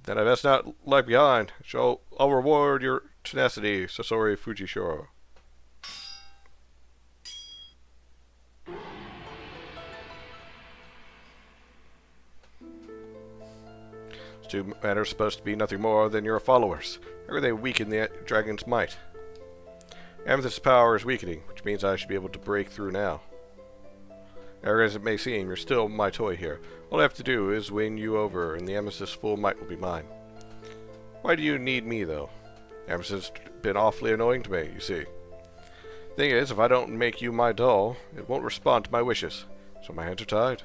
Then I best not lag behind. I'll reward your tenacity, Sasori Fujishiro. These two men are supposed to be nothing more than your followers. How are they weaken the dragon's might? Amethyst's power is weakening, which means I should be able to break through now. Arrogant as it may seem, you're still my toy here. All I have to do is win you over, and the Amethyst's full might will be mine. Why do you need me, though? Amethyst's been awfully annoying to me, you see. Thing is, if I don't make you my doll, it won't respond to my wishes, so my hands are tied.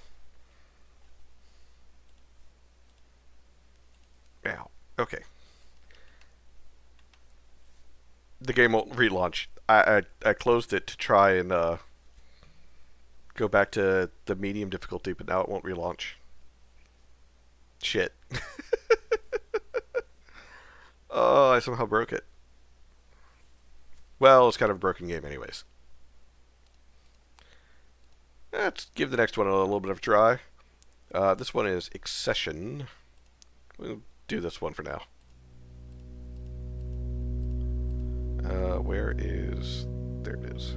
Okay. The game won't relaunch. I closed it to try and go back to the medium difficulty, but now it won't relaunch. Shit. Oh, I somehow broke it. Well, it's kind of a broken game anyways. Let's give the next one a little bit of a try. This one is Accession. We'll do this one for now. Where is... There it is.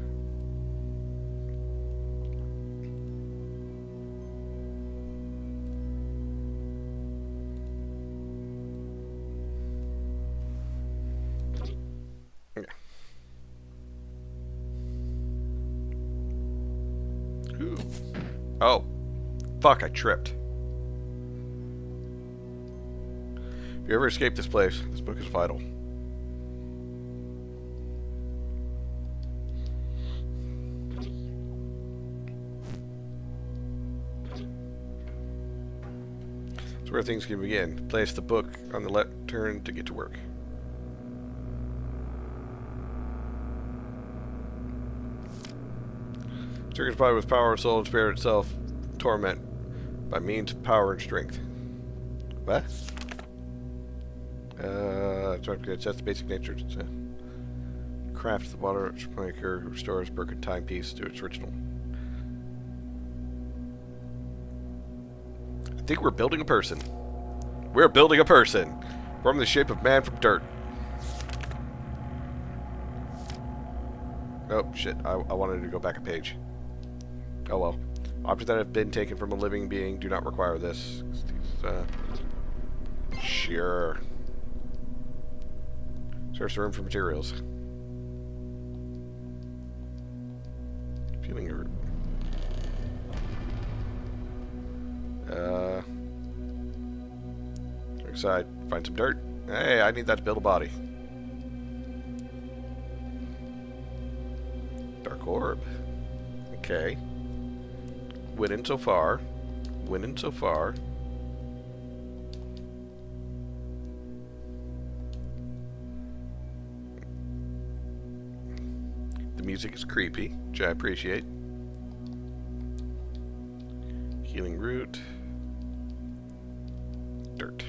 Okay. Ooh. Oh. Fuck, I tripped. If you ever escape this place, this book is vital. It's where things can begin. Place the book on the left turn to get to work. Circumspired with power, soul, and spirit itself, torment by means of power and strength. What? That's the basic nature. Craft the water maker who restores broken timepiece to its original. I think we're building a person. We're building a person. Form the shape of man from dirt. Oh, shit. I wanted to go back a page. Oh well. Objects that have been taken from a living being do not require this. Sure. Search the room for materials. Feeling your... Inside. Find some dirt. Hey, I need that to build a body. Dark orb. Okay. Winning so far. Winning so far. The music is creepy, which I appreciate. Healing root. Dirt.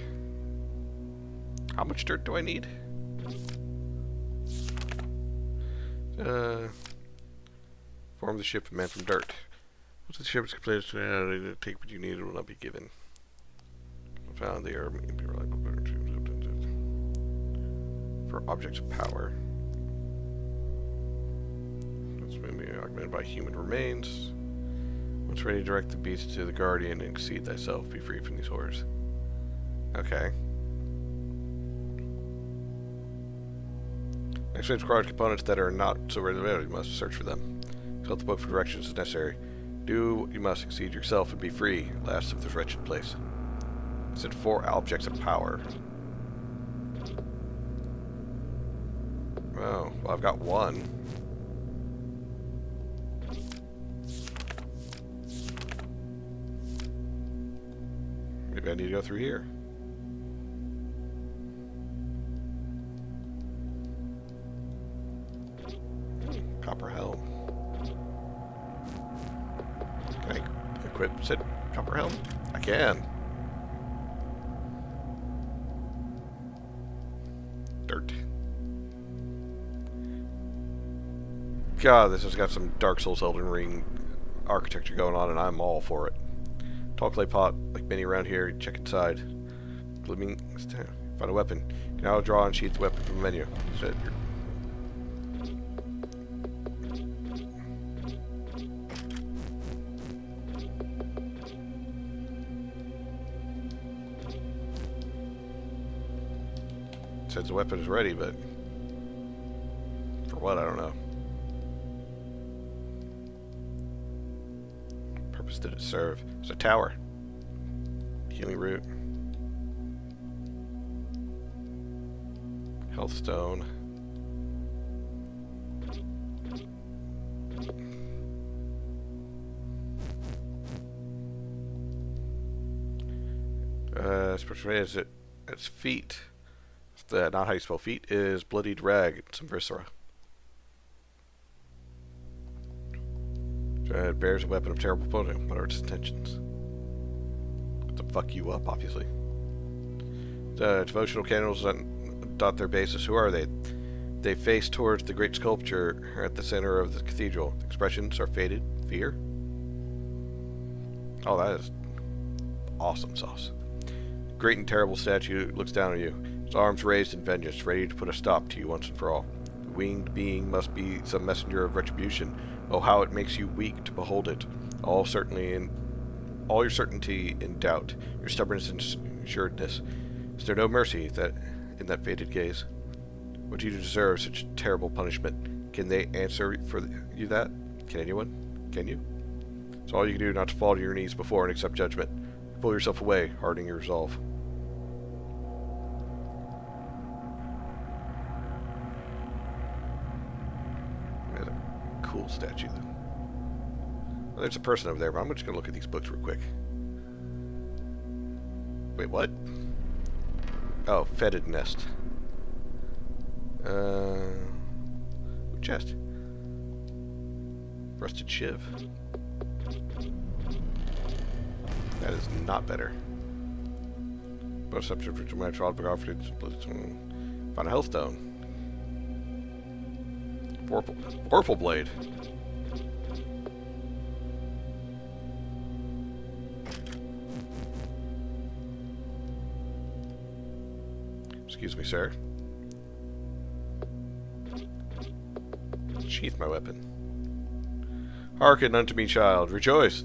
How much dirt do I need? Form the ship of man from dirt. Once the ship is completed, take what you need, it will not be given. Found the air be reliable for objects of power. This may be augmented by human remains. Once ready, direct the beast to the guardian and exceed thyself. Be free from these horrors. Okay. Next phase requires components that are not so readily available. You must search for them. Consult the book for directions as necessary. Do what you must, exceed yourself and be free, last of this wretched place. I said 4 objects of power. Oh, well, I've got 1. Maybe I need to go through here. Copper helm. Can I equip said copper helm? I can. Dirt. God, this has got some Dark Souls Elden Ring architecture going on, and I'm all for it. Tall clay pot, like many around here. Check inside. Gleaming. Find a weapon. You can now draw and sheath the weapon from the menu. So says the weapon is ready, but for what, I don't know. What purpose did it serve? It's a tower. Healing root. Health stone. Special is it its feet. Not how you spell feet, is bloodied rag and some viscera. It bears a weapon of terrible potent. What are its intentions? To fuck you up, obviously. Devotional candles dot their bases. Who are they? They face towards the great sculpture at the center of the cathedral. The expressions are faded. Fear? Oh, that is awesome sauce. Great and terrible statue looks down on you. Its arms raised in vengeance, ready to put a stop to you once and for all. The winged being must be some messenger of retribution. Oh, how it makes you weak to behold it. All your certainty in doubt, your stubbornness and assuredness. Is there no mercy in that faded gaze? What do you deserve such terrible punishment? Can they answer for you that? Can anyone? Can you? It's all you can do not to fall to your knees before and accept judgment. Pull yourself away, hardening your resolve. There's a cool statue, though. Well, there's a person over there, but I'm just going to look at these books real quick. Wait, what? Oh, fetid nest. Chest. Rusted shiv. That is not better. Both subject to my trial found a health stone. Vorpal blade. Excuse me, sir. Sheath my weapon. Hearken unto me, child. Rejoice.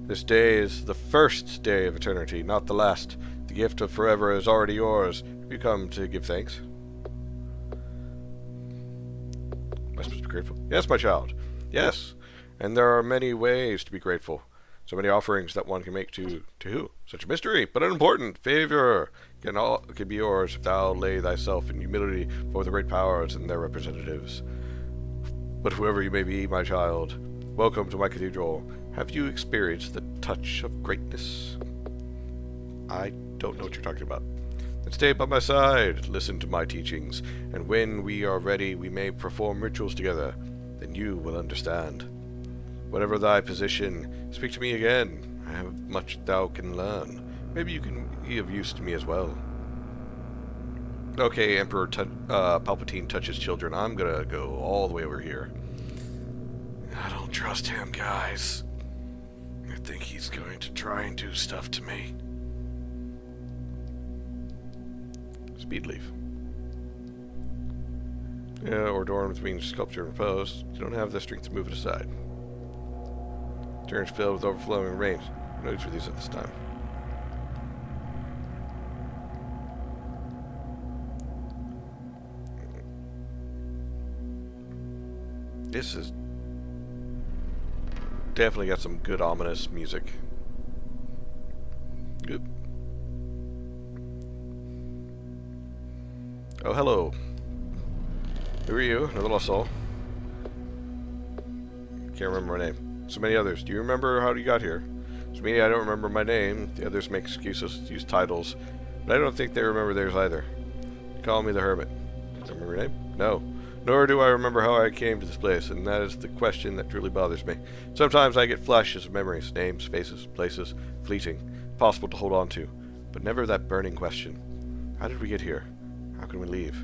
This day is the first day of eternity, not the last. The gift of forever is already yours. Have you come to give thanks? Am I supposed to be grateful? Yes, my child. Yes. And there are many ways to be grateful. So many offerings that one can make to who? Such a mystery, but unimportant. Favor can be yours if thou lay thyself in humility before the great powers and their representatives. But whoever you may be, my child, welcome to my cathedral. Have you experienced the touch of greatness? I don't know what you're talking about. Then stay by my side, listen to my teachings, and when we are ready, we may perform rituals together. Then you will understand. Whatever thy position, speak to me again. I have much thou can learn. Maybe you can be of use to me as well. Okay, Emperor Palpatine touches children. I'm gonna go all the way over here. I don't trust him, guys. I think he's going to try and do stuff to me. Speed leaf. Yeah, or adorned with being sculpture and pose. You don't have the strength to move it aside. Turns filled with overflowing rain. No use for these at this time. This is definitely got some good ominous music. Good. Oh, hello. Who are you? Another lost soul. Can't remember my name. So many others. Do you remember how you got here? So me, I don't remember my name. The others make excuses, use titles, but I don't think they remember theirs either. Call me the Hermit. Do you remember your name? No. Nor do I remember how I came to this place, and that is the question that truly bothers me. Sometimes I get flashes of memories, names, faces, places, fleeting, possible to hold on to, but never that burning question. How did we get here? How can we leave?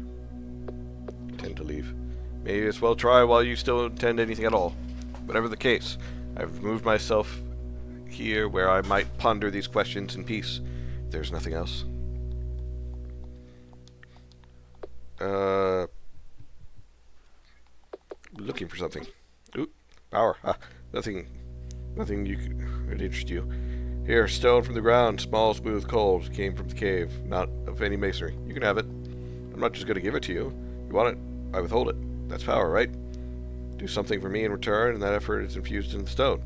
Intend to leave. Maybe as well try while you still intend anything at all. Whatever the case, I've moved myself here where I might ponder these questions in peace. If there's nothing else. Looking for something. Ooh, power. Nothing would interest you. Here, stone from the ground, small, smooth, cold, came from the cave, not of any masonry. You can have it. I'm not just going to give it to you. You want it, I withhold it. That's power, right? Do something for me in return, and that effort is infused into the stone.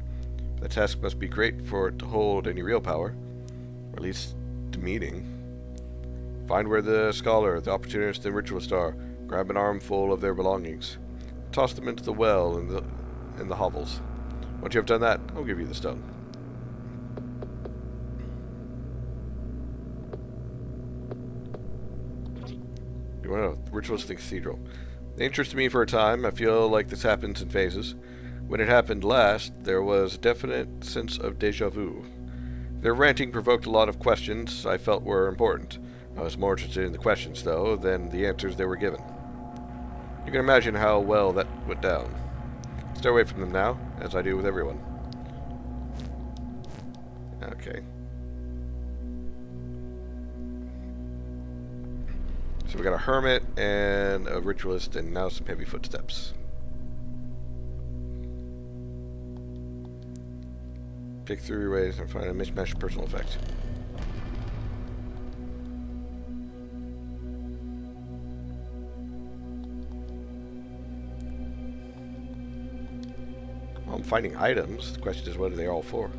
That task must be great for it to hold any real power, or at least to meaning. Find where the scholar, the opportunist, and ritualist are. Grab an armful of their belongings. Toss them into the well in the hovels. Once you have done that, I'll give you the stone. Well, ritualistic cathedral. They interested me for a time. I feel like this happens in phases. When it happened last, there was a definite sense of deja vu. Their ranting provoked a lot of questions I felt were important. I was more interested in the questions, though, than the answers they were given. You can imagine how well that went down. Stay away from them now, as I do with everyone. Okay. So we got a hermit and a ritualist and now some heavy footsteps. Pick through your ways and find a mismatched personal effect. Well, I'm finding items. The question is, what are they all for?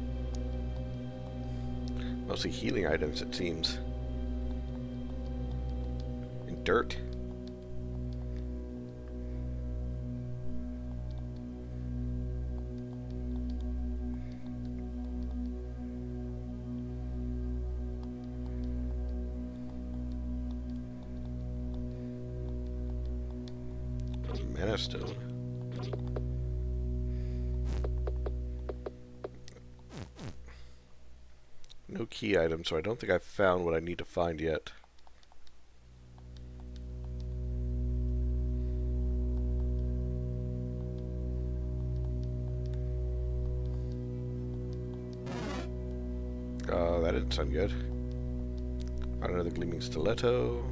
Mostly healing items, it seems. And dirt. Mana stone. No key item, so I don't think I've found what I need to find yet. That didn't sound good. Found another gleaming stiletto.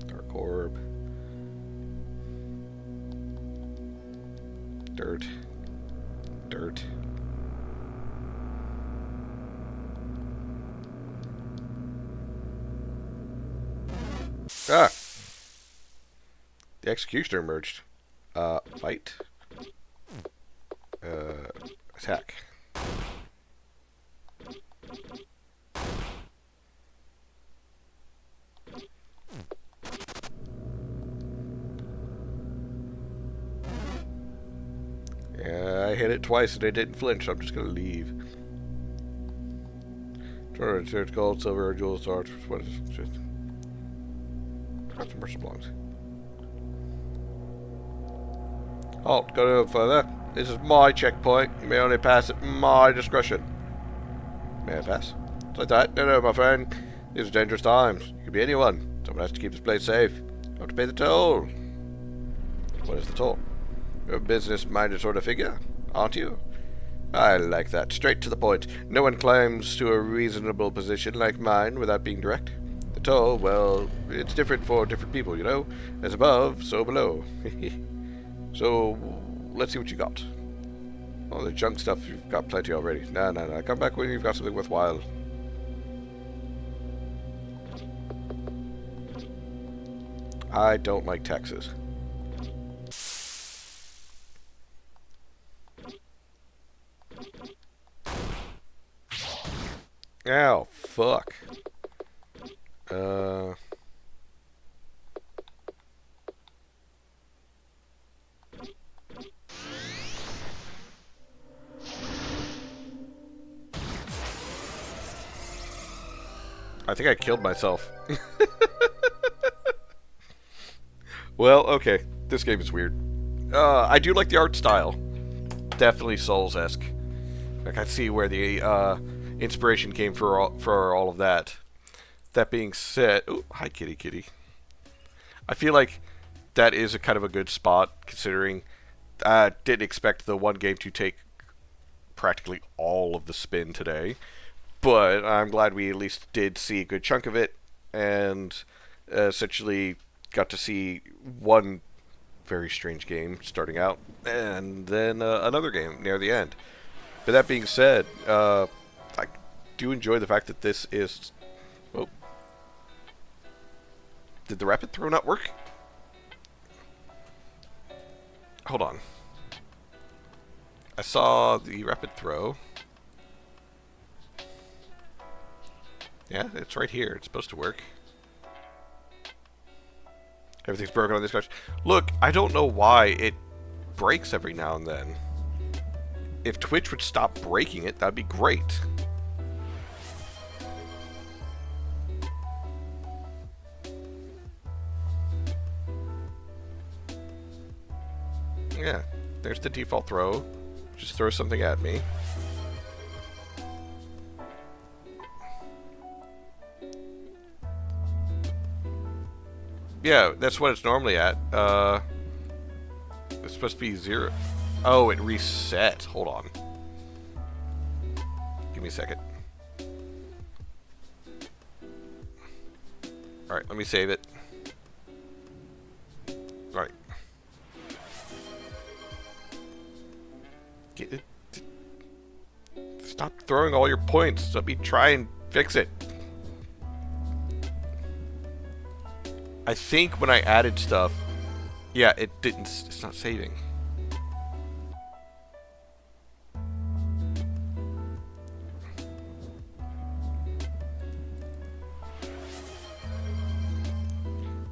Dark orb. Dirt. Dirt. Ah! The executioner emerged. Fight. Attack. Yeah, I hit it twice and it didn't flinch, so I'm just gonna leave. Try to research gold, silver, jewels, stars, what is it? Got some mercy belongs. Halt, go no further. This is my checkpoint. You may only pass at my discretion. May I pass? It's like that. No, my friend. These are dangerous times. You could be anyone. Someone has to keep this place safe. You have to pay the toll. What is the toll? You're a business-minded sort of figure, aren't you? I like that. Straight to the point. No one climbs to a reasonable position like mine without being direct. The toll, well, it's different for different people, you know? As above, so below. So, let's see what you got. Oh, the junk stuff, you've got plenty already. No. Come back when you've got something worthwhile. I don't like taxes. Ow, fuck. I think I killed myself. Well, okay. This game is weird. I do like the art style. Definitely Souls-esque. I can see where the inspiration came for all of that. That being said... Ooh, hi, kitty. I feel like that is a kind of a good spot, considering I didn't expect the one game to take practically all of the spin today. But I'm glad we at least did see a good chunk of it, and essentially got to see one very strange game starting out, and then another game near the end. But that being said, I do enjoy the fact that this is... Oh. Did the rapid throw not work? Hold on. I saw the rapid throw. Yeah, it's right here. It's supposed to work. Everything's broken on this couch. Look, I don't know why it breaks every now and then. If Twitch would stop breaking it, that'd be great. Yeah, there's the default throw. Just throw something at me. Yeah, that's what it's normally at. It's supposed to be 0. Oh, it reset. Hold on. Give me a second. Alright, let me save it. Alright. Stop throwing all your points. Let me try and fix it. I think when I added stuff, yeah, it didn't. It's not saving.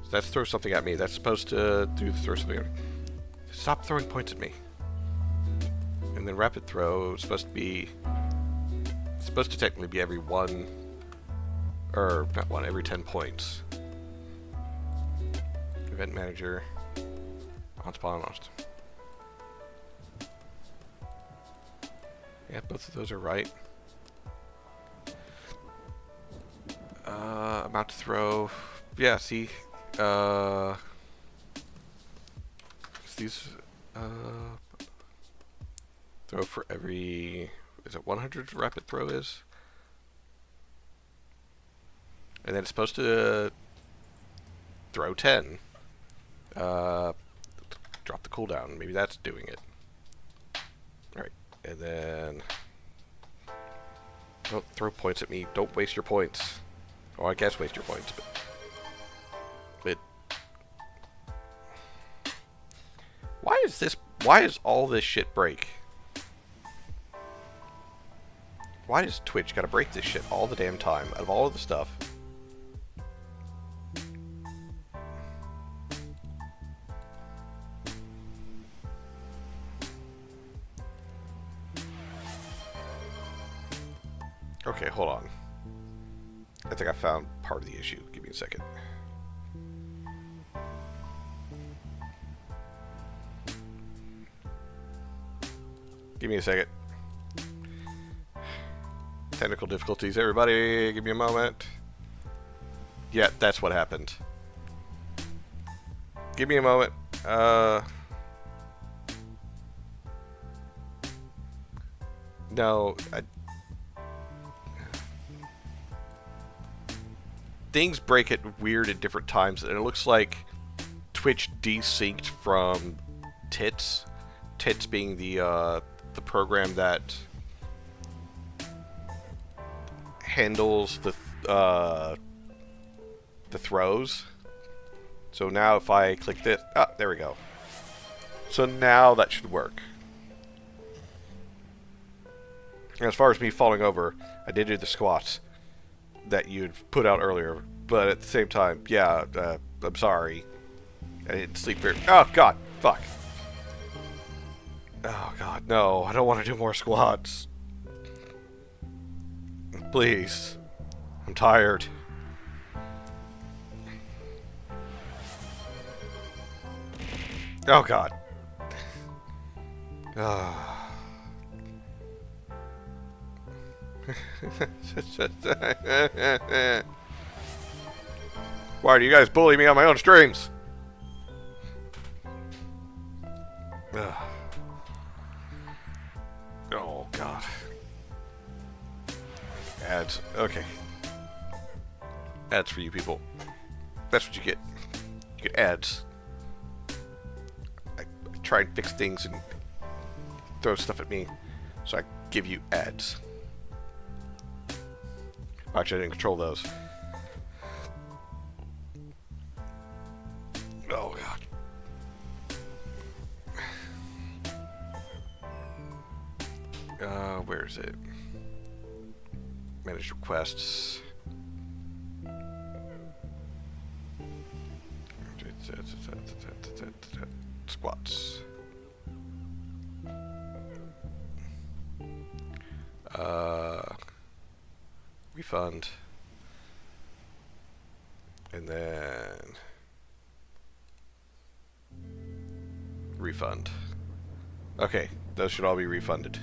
So that's throw something at me. That's supposed to do throw something at me. Stop throwing points at me. And then rapid throw is supposed to be. It's supposed to technically be every 1. Or, not 1, every 10 points. Event manager. On spawn lost. Yeah, both of those are right. Amount to throw. Yeah, see. These. Throw for every. Is it 100 rapid throw is? And then it's supposed to throw 10. Drop the cooldown. Maybe that's doing it. Alright. And then... Don't throw points at me. Don't waste your points. Or I guess waste your points, but... Why is this... Why does all this shit break? Why does Twitch gotta break this shit all the damn time? Out of all of the stuff... Okay, hold on. I think I found part of the issue. Give me a second. Give me a second. Technical difficulties, everybody. Give me a moment. Yeah, that's what happened. Give me a moment. No, things break at weird at different times, and it looks like Twitch desynced from Tits. Tits being the program that handles the throws. So now if I click this, there we go. So now that should work. And as far as me falling over, I did do the squats that you'd put out earlier, but at the same time, yeah, I'm sorry. I didn't sleep very... Oh, God, fuck. Oh, God, no, I don't want to do more squats. Please. I'm tired. Oh, God. Why do you guys bully me on my own streams? Oh, God. Ads. Okay. Ads for you people. That's what you get. You get ads. I try and fix things and throw stuff at me, so I give you ads. Actually, I didn't control those. Oh, God. Where is it? Manage requests. Squats. Refund. And then refund. Okay, those should all be refunded.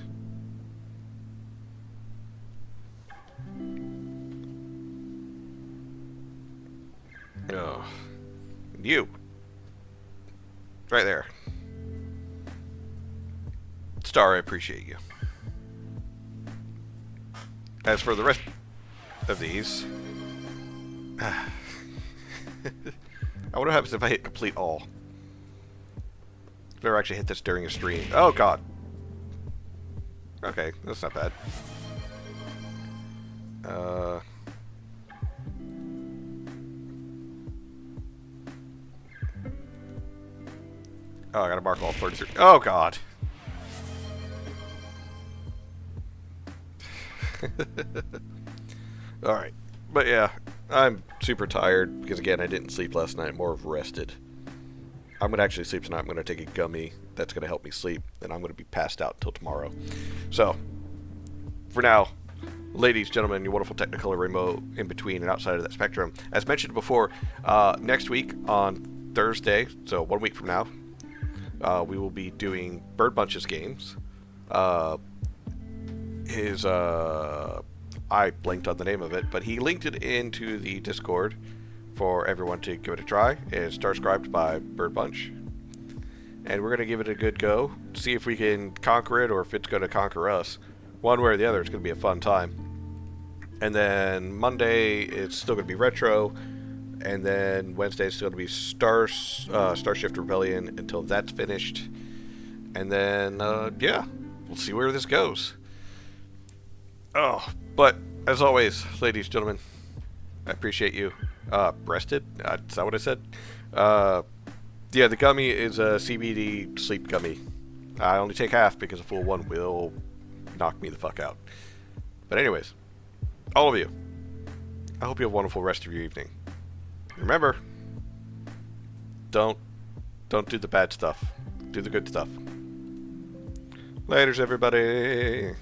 Oh. You. Right there. Star, I appreciate you. As for the rest of these... I wonder what happens if I hit complete all. I've never actually hit this during a stream. Oh, God. Okay, that's not bad. Oh, I gotta mark all 33. Oh, God. Alright. But yeah, I'm super tired because, again, I didn't sleep last night. More of rested. I'm going to actually sleep tonight. I'm going to take a gummy that's going to help me sleep, and I'm going to be passed out until tomorrow. So, for now, ladies, gentlemen, your wonderful Technicolor remote in between and outside of that spectrum. As mentioned before, next week on Thursday, so 1 week from now, we will be doing Bird Bunch's games. I blanked on the name of it, but he linked it into the Discord for everyone to give it a try. It's Starscribed by Bird Bunch. And we're going to give it a good go, see if we can conquer it or if it's going to conquer us. One way or the other, it's going to be a fun time. And then Monday, it's still going to be retro. And then Wednesday, it's still going to be Starshift Rebellion until that's finished. And then, yeah, we'll see where this goes. Oh, but as always, ladies, gentlemen, I appreciate you. Breasted? Is that what I said? Yeah, the gummy is a CBD sleep gummy. I only take half because a full one will knock me the fuck out. But anyways, all of you, I hope you have a wonderful rest of your evening. Remember, don't do the bad stuff. Do the good stuff. Laters, everybody.